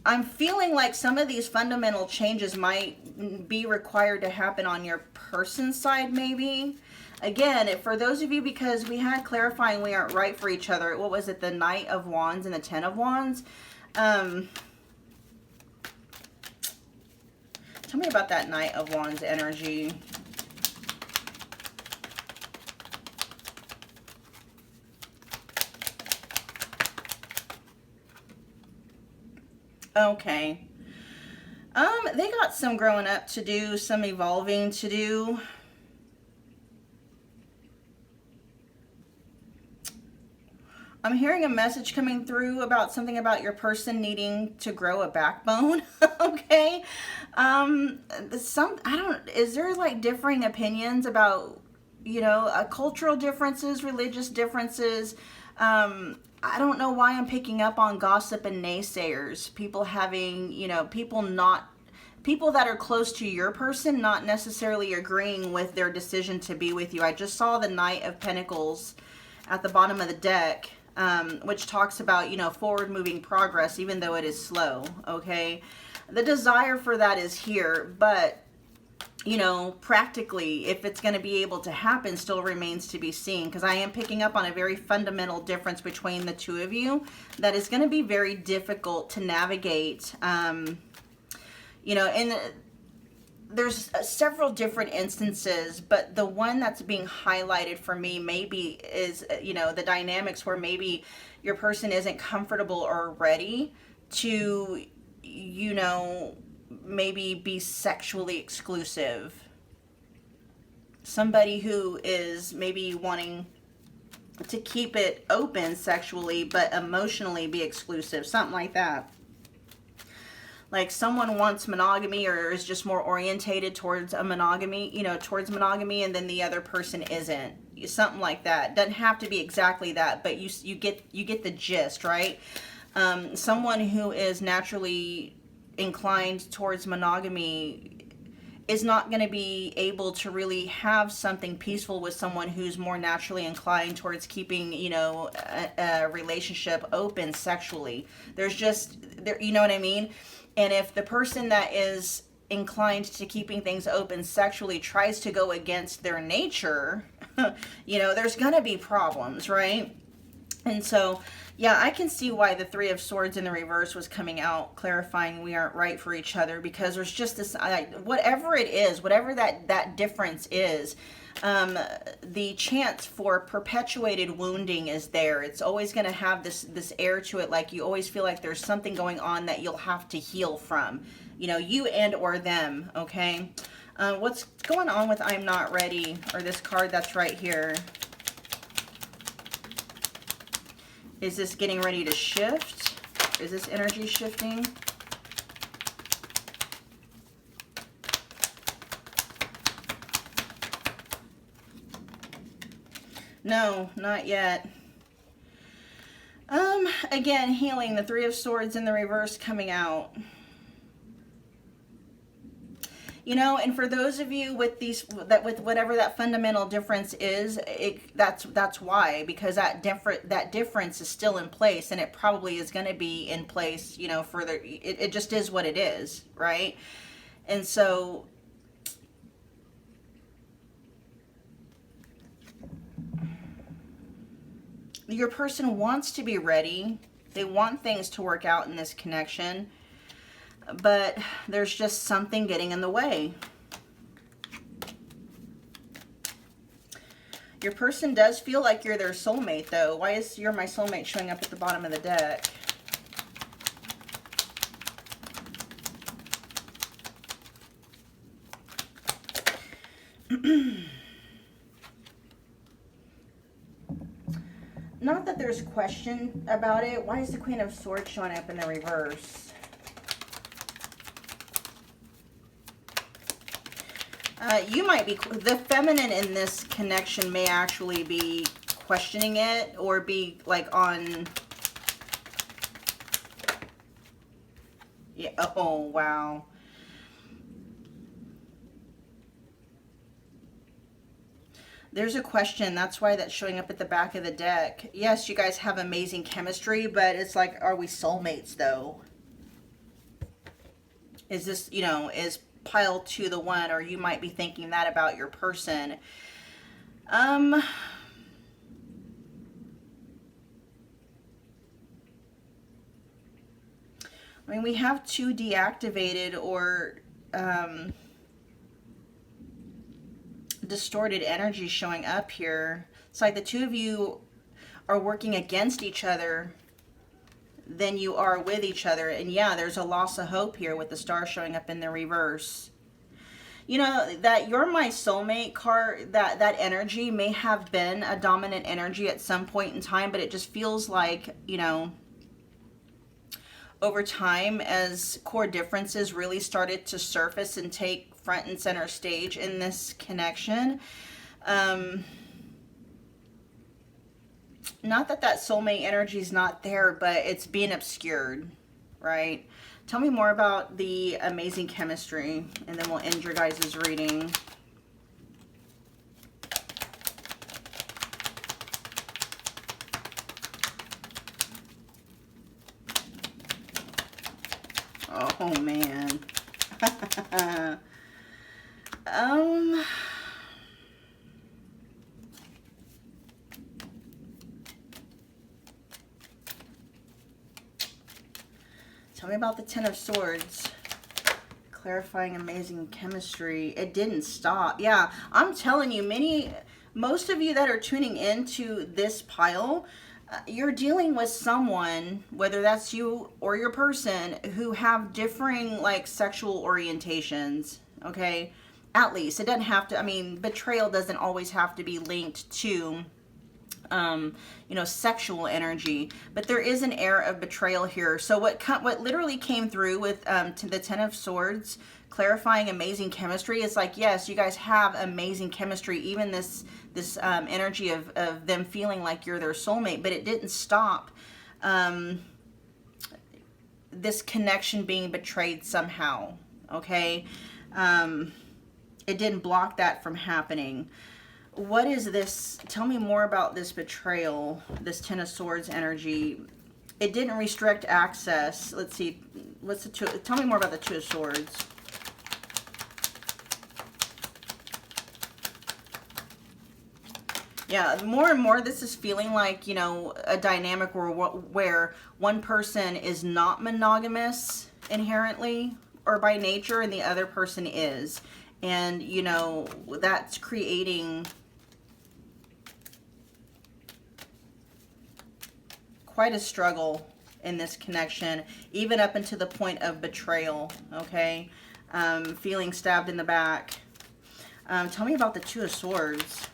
I'm feeling like some of these fundamental changes might be required to happen on your person's side, maybe. Again, for those of you, because we had clarifying we aren't right for each other. What was it? The Knight of Wands and the Ten of Wands. Tell me about that Knight of Wands energy. Okay. They got some growing up to do, some evolving to do. I'm hearing a message coming through about something about your person needing to grow a backbone. Okay. Is there like differing opinions about, you know, cultural differences, religious differences? I don't know why I'm picking up on gossip and naysayers. People having, you know, people that are close to your person not necessarily agreeing with their decision to be with you. I just saw the Knight of Pentacles at the bottom of the deck, which talks about, you know, forward moving progress, even though it is slow, okay? The desire for that is here, but, you know, practically, if it's going to be able to happen, still remains to be seen, because I am picking up on a very fundamental difference between the two of you that is going to be very difficult to navigate. You know, and there's several different instances, but the one that's being highlighted for me maybe is, you know, the dynamics where maybe your person isn't comfortable or ready to, you know, maybe be sexually exclusive. Somebody who is maybe wanting to keep it open sexually, but emotionally be exclusive, something like that. Like someone wants monogamy or is just more orientated towards a monogamy, you know, towards monogamy, and then the other person isn't. Something like that. Doesn't have to be exactly that, but you get the gist, right? Someone who is naturally inclined towards monogamy is not going to be able to really have something peaceful with someone who's more naturally inclined towards keeping, you know, a relationship open sexually. There's just, there, you know what I mean? And if the person that is inclined to keeping things open sexually tries to go against their nature, you know, there's going to be problems, right? And so, yeah, I can see why the Three of Swords in the reverse was coming out, clarifying we aren't right for each other, because there's just this, whatever it is, whatever that difference is, the chance for perpetuated wounding is there. It's always going to have this air to it, like you always feel like there's something going on that you'll have to heal from, you know, you and or them, okay? What's going on with I'm not ready, or this card that's right here? Is this getting ready to shift? Is this energy shifting? No, not yet. Again, healing, the Three of Swords in the reverse coming out. You know, and for those of you with these, that with whatever that fundamental difference is, that's why, because that difference is still in place, and it probably is going to be in place, you know, further. It just is what it is, right? And so your person wants to be ready. They want things to work out in this connection, but there's just something getting in the way. Your person does feel like you're their soulmate, though. Why is "you're my soulmate" showing up at the bottom of the deck? Not that there's question about it. Why is the Queen of Swords showing up in the reverse? You might be, the feminine in this connection may actually be questioning it, or be like on, yeah, oh, wow. There's a question. That's why that's showing up at the back of the deck. Yes, you guys have amazing chemistry, but it's like, are we soulmates, though? Is this, you know, is pile 2 the one, or you might be thinking that about your person. I mean, we have 2 deactivated or distorted energy showing up here. It's like the 2 of you are working against each other than you are with each other. And yeah, there's a loss of hope here with the Star showing up in the reverse. You know, that "you're my soulmate" card, that energy may have been a dominant energy at some point in time, but it just feels like, you know, over time, as core differences really started to surface and take front and center stage in this connection, not that soulmate energy is not there, but it's being obscured, right? Tell me more about the amazing chemistry, and then we'll end your guys' reading. Oh, man. Tell me about the Ten of Swords. Clarifying amazing chemistry. It didn't stop. Yeah, I'm telling you, most of you that are tuning into this pile, you're dealing with someone, whether that's you or your person, who have differing, like, sexual orientations, okay? At least. It doesn't have to, I mean, betrayal doesn't always have to be linked to sexual energy, but there is an air of betrayal here. So what literally came through with to the Ten of Swords, clarifying amazing chemistry, is like, yes, you guys have amazing chemistry, even this energy of them feeling like you're their soulmate, but it didn't stop this connection being betrayed somehow. Okay, it didn't block that from happening. What is this? Tell me more about this betrayal, this Ten of Swords energy. It didn't restrict access. Let's see, what's the two? Tell me more about the Two of Swords. Yeah, more and more this is feeling like, a dynamic where one person is not monogamous inherently or by nature and the other person is. And, that's creating quite a struggle in this connection, even up until the point of betrayal, okay? Feeling stabbed in the back. Tell me about the Two of Swords.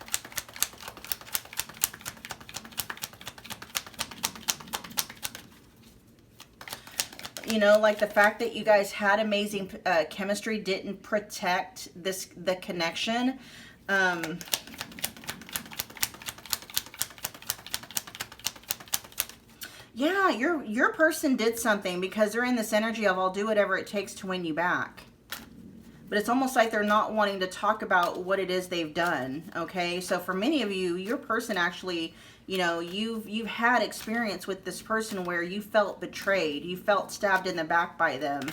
Like the fact that you guys had amazing chemistry didn't protect the connection. Yeah, your person did something, because they're in this energy of, I'll do whatever it takes to win you back. But it's almost like they're not wanting to talk about what it is they've done, okay? So for many of you, your person actually, you've had experience with this person where you felt betrayed. You felt stabbed in the back by them.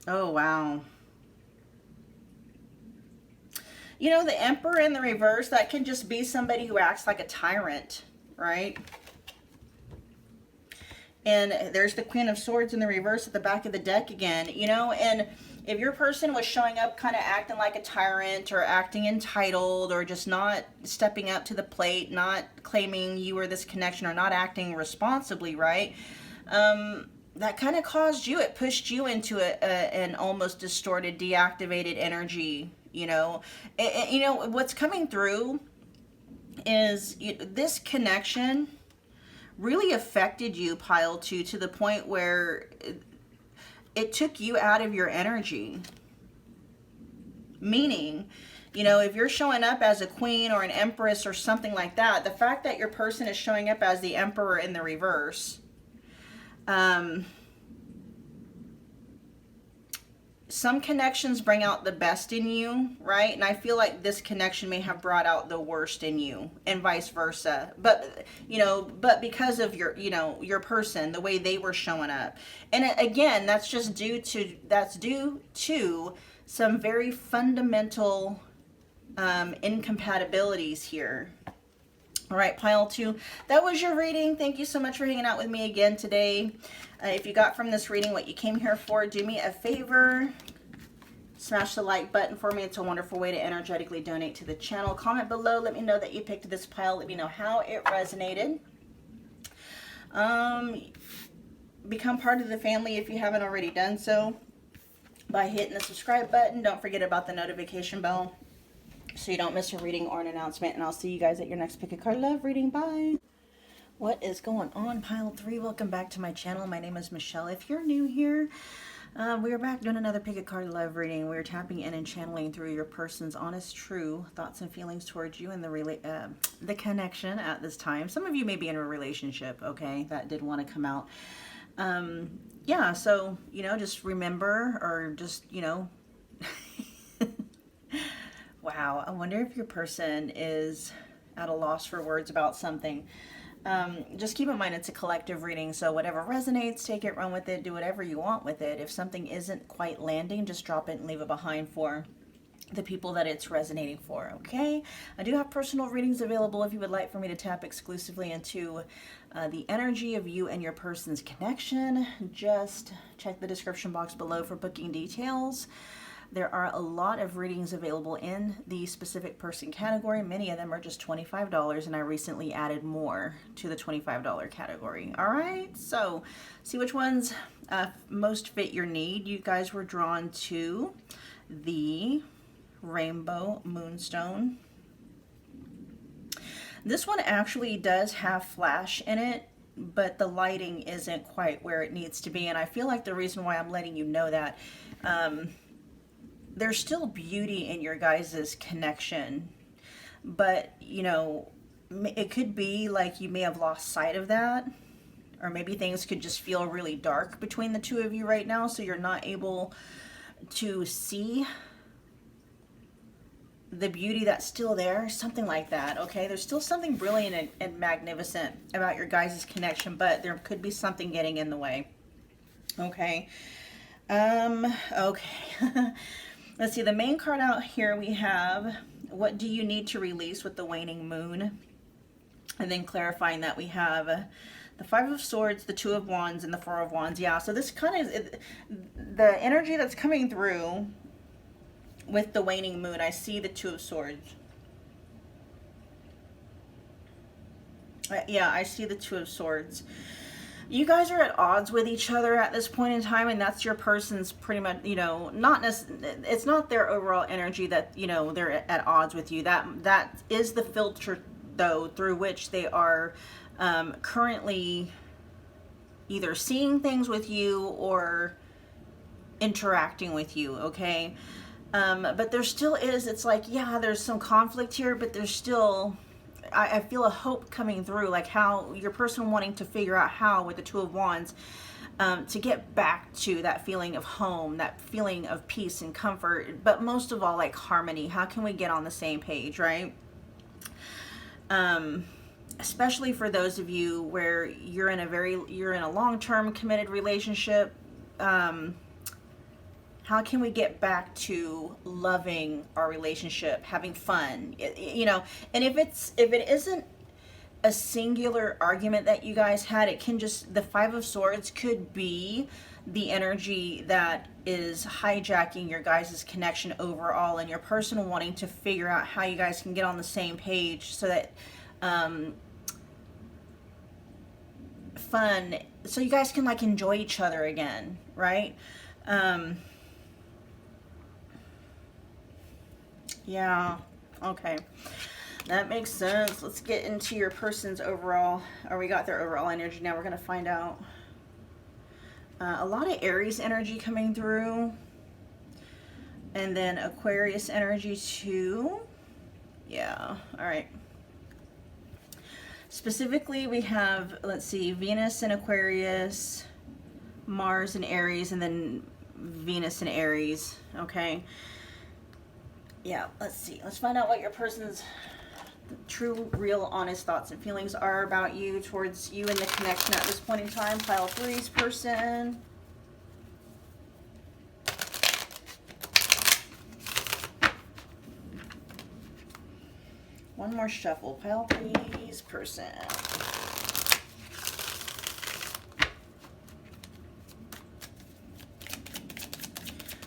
Oh, wow. The Emperor in the reverse, that can just be somebody who acts like a tyrant, right? And there's the Queen of Swords in the reverse at the back of the deck again, and if your person was showing up kind of acting like a tyrant or acting entitled or just not stepping up to the plate, not claiming you were this connection or not acting responsibly, right? That kind of caused you, it pushed you into an almost distorted, deactivated energy, what's coming through is this connection really affected you, pile 2, to the point where it took you out of your energy. Meaning, if you're showing up as a queen or an empress or something like that, the fact that your person is showing up as the Emperor in the reverse, some connections bring out the best in you, right? And I feel like this connection may have brought out the worst in you, and vice versa. But, but because of your person, the way they were showing up. And again, that's due to some very fundamental incompatibilities here. All right, pile 2, that was your reading. Thank you so much for hanging out with me again today. If you got from this reading what you came here for, do me a favor. Smash the like button for me. It's a wonderful way to energetically donate to the channel. Comment below. Let me know that you picked this pile. Let me know how it resonated. Become part of the family if you haven't already done so by hitting the subscribe button. Don't forget about the notification bell so you don't miss a reading or an announcement. And I'll see you guys at your next Pick a Card Love reading. Bye. What is going on, pile 3? Welcome back to my channel. My name is Michelle. If you're new here, we are back doing another Pick a Card Love reading. We're tapping in and channeling through your person's honest, true thoughts and feelings towards you and the connection at this time. Some of you may be in a relationship, okay? That did want to come out. Yeah, so, just remember, or just, wow, I wonder if your person is at a loss for words about something. Just keep in mind it's a collective reading, so whatever resonates, take it, run with it, do whatever you want with it. If something isn't quite landing, just drop it and leave it behind for the people that it's resonating for, okay? I do have personal readings available if you would like for me to tap exclusively into the energy of you and your person's connection. Just check the description box below for booking details. There are a lot of readings available in the specific person category. Many of them are just $25, and I recently added more to the $25 category. All right, so see which ones most fit your need. You guys were drawn to the Rainbow Moonstone. This one actually does have flash in it, but the lighting isn't quite where it needs to be. And I feel like the reason why I'm letting you know that, there's still beauty in your guys' connection, but you know, it could be like you may have lost sight of that, or maybe things could just feel really dark between the two of you right now, so you're not able to see the beauty that's still there, something like that. Okay, there's still something brilliant and magnificent about your guys' connection, but there could be something getting in the way. Okay. Okay. Let's see, the main card out here we have, what do you need to release with the waning moon? And then clarifying that we have the Five of Swords, the Two of Wands, and the Four of Wands. Yeah, so this kind of, the energy that's coming through with the waning moon, I see the Two of Swords. Yeah, I see the Two of Swords. You guys are at odds with each other at this point in time, and that's your person's pretty much, you know, not it's not their overall energy that, you know, they're at odds with you. That is the filter, though, through which they are currently either seeing things with you or interacting with you, okay? But there still is, it's like, yeah, there's some conflict here, but there's still, I feel a hope coming through, like how your person wanting to figure out how, with the Two of Wands, to get back to that feeling of home, that feeling of peace and comfort, but most of all, like harmony. How can we get on the same page, right? Especially for those of you where you're in a long-term committed relationship. How can we get back to loving our relationship, having fun, you know? And if it isn't a singular argument that you guys had, it can just, the Five of Swords could be the energy that is hijacking your guys' connection overall, and your person wanting to figure out how you guys can get on the same page so that fun, so you guys can like enjoy each other again, right? Yeah, okay, that makes sense. Let's get into your person's overall, or we got their overall energy. Now we're going to find out a lot of Aries energy coming through, and then Aquarius energy too. Yeah, all right. Specifically, we have, let's see, Venus in Aquarius, Mars in Aries, and then Venus in Aries, okay? Yeah, let's see. Let's find out what your person's true, real, honest thoughts and feelings are about you, towards you and the connection at this point in time. Pile 3's person. One more shuffle. Pile 3's person.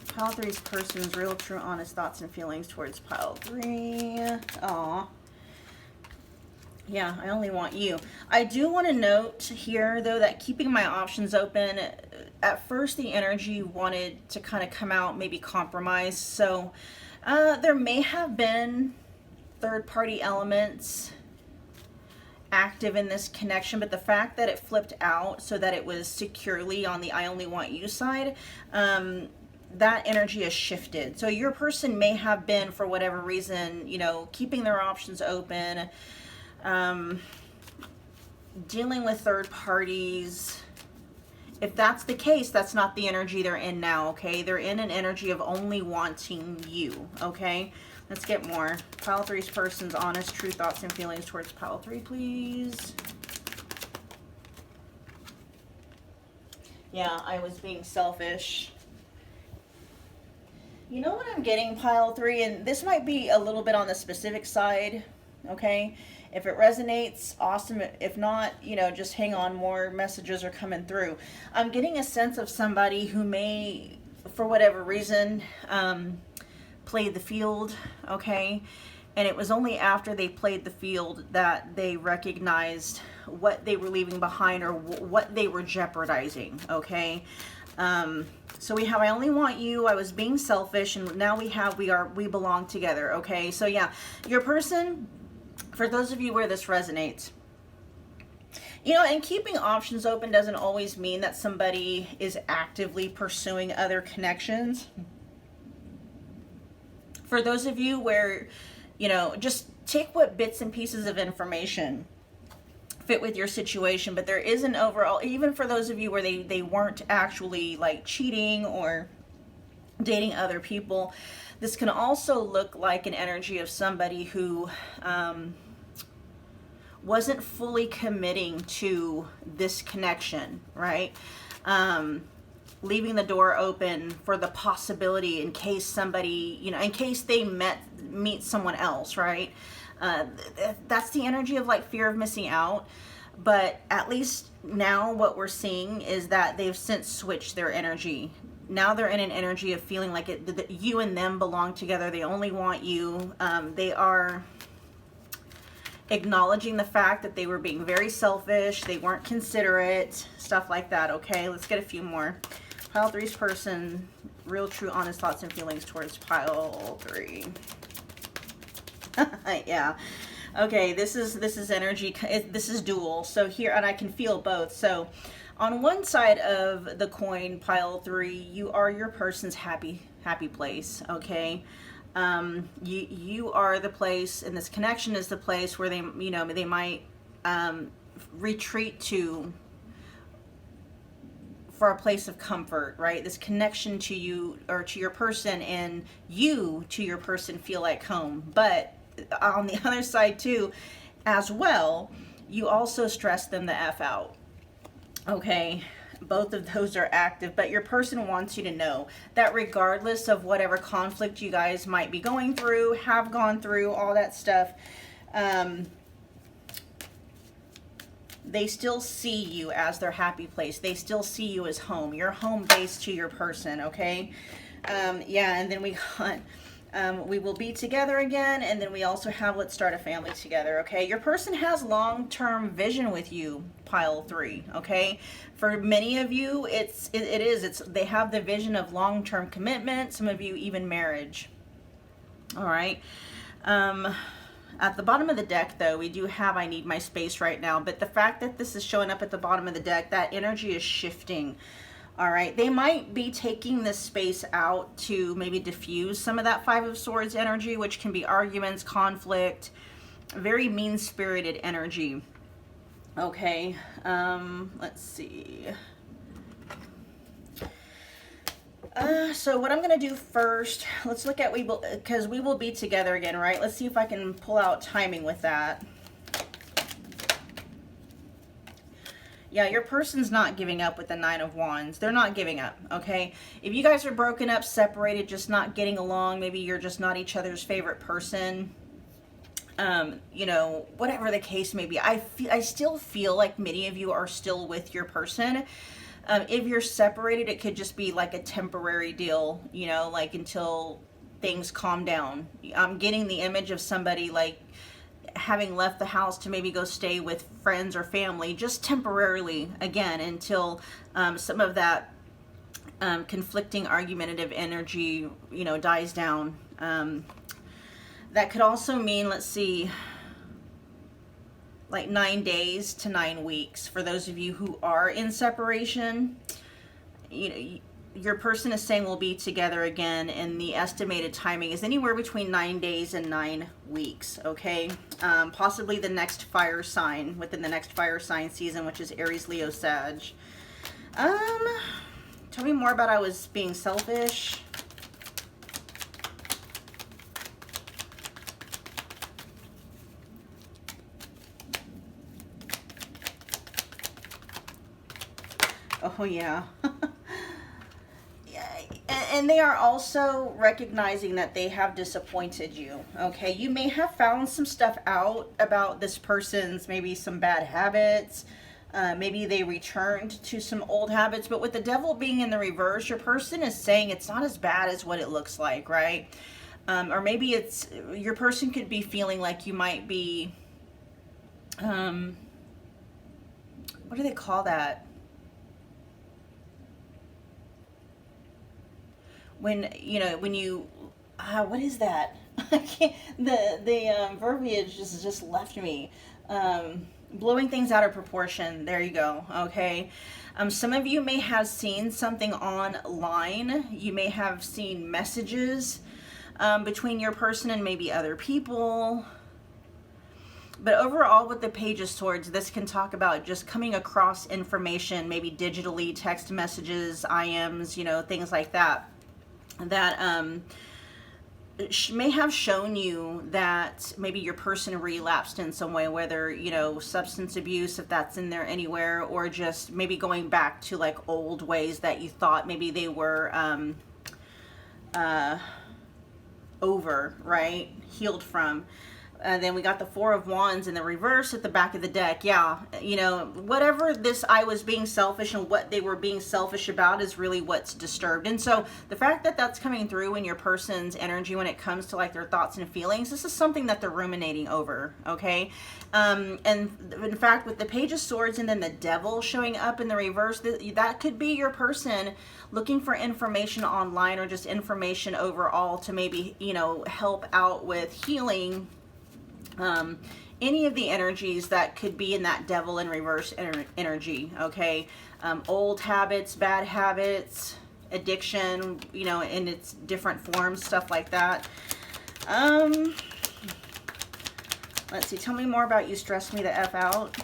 Pile 3's person's real, true, honest thoughts and feelings towards Pile 3. Aw. Yeah, I only want you. I do want to note here, though, that keeping my options open, at first the energy wanted to kind of come out, maybe compromise. So there may have been third-party elements active in this connection, but the fact that it flipped out so that it was securely on the I only want you side, that energy has shifted. So your person may have been, for whatever reason, you know, keeping their options open, dealing with third parties. If that's the case, that's not the energy they're in now, okay? They're in an energy of only wanting you, okay? Let's get more. Pile 3's person's honest, true thoughts and feelings towards Pile 3, please. Yeah, I was being selfish. You know what I'm getting, Pile 3, and this might be a little bit on the specific side, okay? If it resonates, awesome. If not, you know, just hang on, more messages are coming through. I'm getting a sense of somebody who may for whatever reason, played the field, okay? And it was only after they played the field that they recognized what they were leaving behind or what they were jeopardizing, okay? So we have, I only want you, I was being selfish, and now we belong together, okay? So yeah, your person, for those of you where this resonates, you know, and keeping options open doesn't always mean that somebody is actively pursuing other connections. For those of you where, you know, just take what bits and pieces of information fit with your situation, but there is an overall, even for those of you where they weren't actually like cheating or dating other people, this can also look like an energy of somebody who wasn't fully committing to this connection, right? Leaving the door open for the possibility in case somebody, you know, in case they meet someone else, right? That's the energy of like fear of missing out. But at least now what we're seeing is that they've since switched their energy. Now they're in an energy of feeling like that you and them belong together. They only want you. They are acknowledging the fact that they were being very selfish. They weren't considerate, stuff like that. Okay, let's get a few more. Pile 3's person, real, true, honest thoughts and feelings towards pile 3. Yeah. Okay, this is energy. This is dual. So here, and I can feel both. So on one side of the coin, pile 3, you are your person's happy place. Okay. You are the place, and this connection is the place where they, you know, they might retreat to for a place of comfort, right? This connection to you or to your person, and you to your person feel like home. But on the other side too, as well, you also stress them the F out. Okay. Both of those are active, but your person wants you to know that regardless of whatever conflict you guys might be going through, have gone through, all that stuff, they still see you as their happy place. They still see you as home. You're home base to your person, okay? Yeah, and then we got, we will be together again, and then we also have let's start a family together, okay? Your person has long-term vision with you, pile 3, okay? For many of you, they have the vision of long-term commitment. Some of you even marriage. All right. At the bottom of the deck, though, we do have I need my space right now. But the fact that this is showing up at the bottom of the deck, that energy is shifting. All right. They might be taking this space out to maybe diffuse some of that 5 of Swords energy, which can be arguments, conflict, very mean-spirited energy. Okay, let's see. So what I'm going to do first, let's look at because we will be together again, right? Let's see if I can pull out timing with that. Yeah, your person's not giving up with the 9 of Wands. They're not giving up, okay? If you guys are broken up, separated, just not getting along, maybe you're just not each other's favorite person, you know, whatever the case may be, I still feel like many of you are still with your person. If you're separated, it could just be like a temporary deal, you know, like until things calm down. I'm getting the image of somebody like having left the house to maybe go stay with friends or family, just temporarily, again, until some of that conflicting argumentative energy, you know, dies down. That could also mean, let's see, like 9 days to 9 weeks. For those of you who are in separation, you know, your person is saying we'll be together again, and the estimated timing is anywhere between 9 days and 9 weeks, okay? Possibly the next fire sign, within the next fire sign season, which is Aries, Leo, Sag. Tell me more about I was being selfish. Oh, yeah. And they are also recognizing that they have disappointed you, okay? You may have found some stuff out about this person's, maybe some bad habits, Maybe they returned to some old habits, but with the devil being in the reverse, your person is saying it's not as bad as what it looks like, right? Or maybe it's, your person could be feeling like you might be, what do they call that? When, you know, when you, what is that? I can't, the verbiage just left me. Blowing things out of proportion. There you go. Okay. Some of you may have seen something online. You may have seen messages between your person and maybe other people. But overall, with the Page of Swords, this can talk about just coming across information, maybe digitally, text messages, IMs, you know, things like that, that may have shown you that maybe your person relapsed in some way, whether, you know, substance abuse, if that's in there anywhere, or just maybe going back to like old ways that you thought maybe they were over, right? Healed from. Then we got the Four of Wands in the reverse at the back of the deck. Yeah, you know, whatever this I was being selfish and what they were being selfish about is really what's disturbed. And so the fact that that's coming through in your person's energy when it comes to like their thoughts and feelings, this is something that they're ruminating over, okay? And in fact, with the Page of Swords and then the Devil showing up in the reverse, that could be your person looking for information online or just information overall to maybe, you know, help out with healing any of the energies that could be in that devil in reverse energy, okay? Old habits, bad habits, addiction, you know, in its different forms, stuff like that. Let's see, tell me more about You Stress Me the F Out.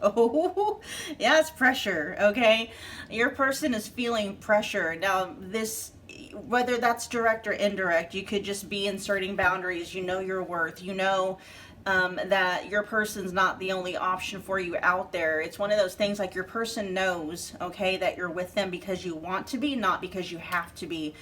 Oh, yeah, it's pressure, okay? Your person is feeling pressure. Now, this, whether that's direct or indirect, you could just be inserting boundaries. You know your worth. You know that your person's not the only option for you out there. It's one of those things like your person knows, okay, that you're with them because you want to be, not because you have to be.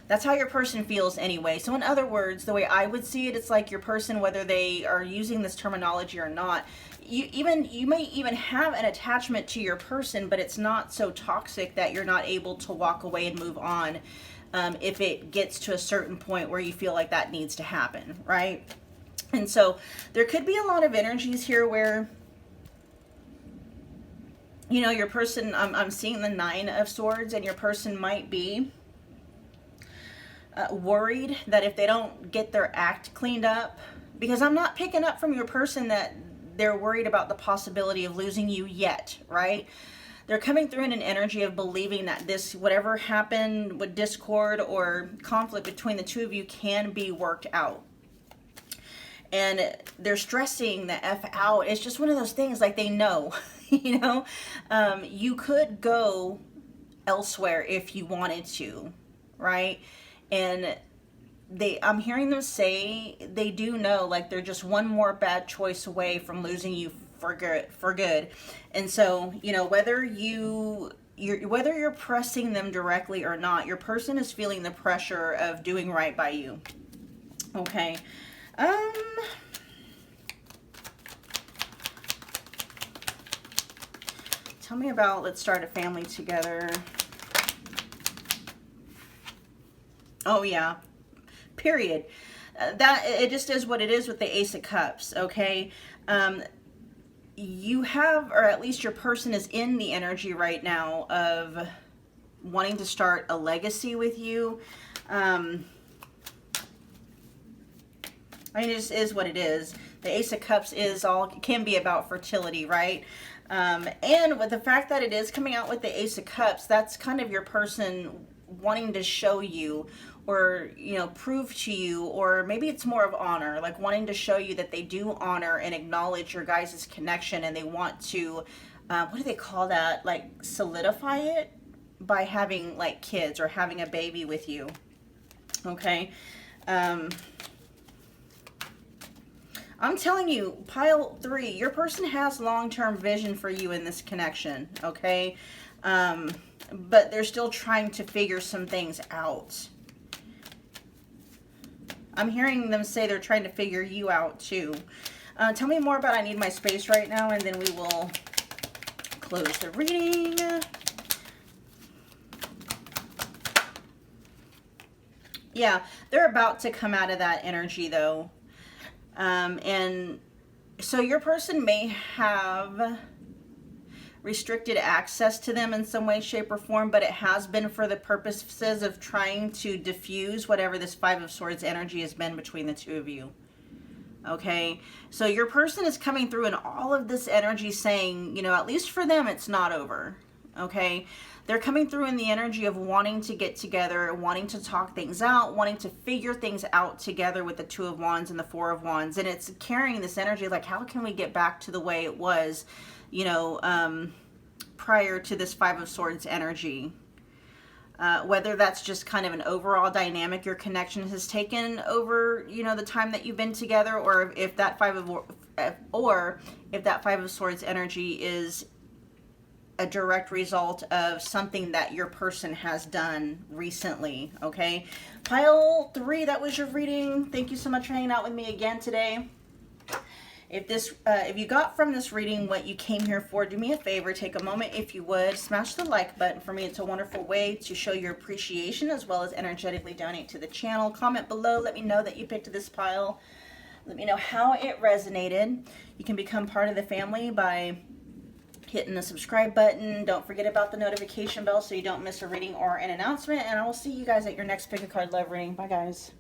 That's how your person feels anyway. So in other words, the way I would see it, it's like your person, whether they are using this terminology or not, you may even have an attachment to your person, but it's not so toxic that you're not able to walk away and move on if it gets to a certain point where you feel like that needs to happen, right? And so there could be a lot of energies here where, you know, your person, I'm seeing the Nine of Swords, and your person might be worried that if they don't get their act cleaned up, because I'm not picking up from your person that they're worried about the possibility of losing you yet, right? They're coming through in an energy of believing that this, whatever happened with discord or conflict between the two of you, can be worked out. And they're stressing the F out. It's just one of those things, like they know, you know, you could go elsewhere if you wanted to, right? And I'm hearing them say they do know, like they're just one more bad choice away from losing you for good. And so, you know, whether you're pressing them directly or not, your person is feeling the pressure of doing right by you. Okay. Tell me about, let's start a family together. Oh yeah. Period. That it just is what it is with the Ace of Cups, okay? You have, or at least your person is in the energy right now of wanting to start a legacy with you. I mean, it just is what it is. The Ace of Cups can be about fertility, right? And with the fact that it is coming out with the Ace of Cups, that's kind of your person wanting to show you, or, you know, prove to you, or maybe it's more of honor, like wanting to show you that they do honor and acknowledge your guys' connection, and they want to, what do they call that? Like solidify it by having like kids or having a baby with you. Okay. I'm telling you, pile 3, your person has long-term vision for you in this connection. Okay. but they're still trying to figure some things out. I'm hearing them say they're trying to figure you out too. Tell me more about I need my space right now, and then we will close the reading. Yeah, they're about to come out of that energy though. And so your person may have restricted access to them in some way, shape, or form, but it has been for the purposes of trying to diffuse whatever this Five of Swords energy has been between the two of you. Okay, so your person is coming through in all of this energy saying, you know, at least for them, it's not over. Okay, they're coming through in the energy of wanting to get together, wanting to talk things out, wanting to figure things out together with the Two of Wands and the Four of Wands. And it's carrying this energy like, how can we get back to the way it was, you know, prior to this Five of Swords energy? Whether that's just kind of an overall dynamic your connection has taken over, you know, the time that you've been together, or if that Five of Swords energy is a direct result of something that your person has done recently. Okay, pile 3, that was your reading. Thank you so much for hanging out with me again today. If you got from this reading what you came here for, do me a favor, take a moment if you would, smash the like button. For me, it's a wonderful way to show your appreciation as well as energetically donate to the channel. Comment below, let me know that you picked this pile. Let me know how it resonated. You can become part of the family by hitting the subscribe button. Don't forget about the notification bell so you don't miss a reading or an announcement. And I will see you guys at your next Pick a Card Love reading. Bye, guys.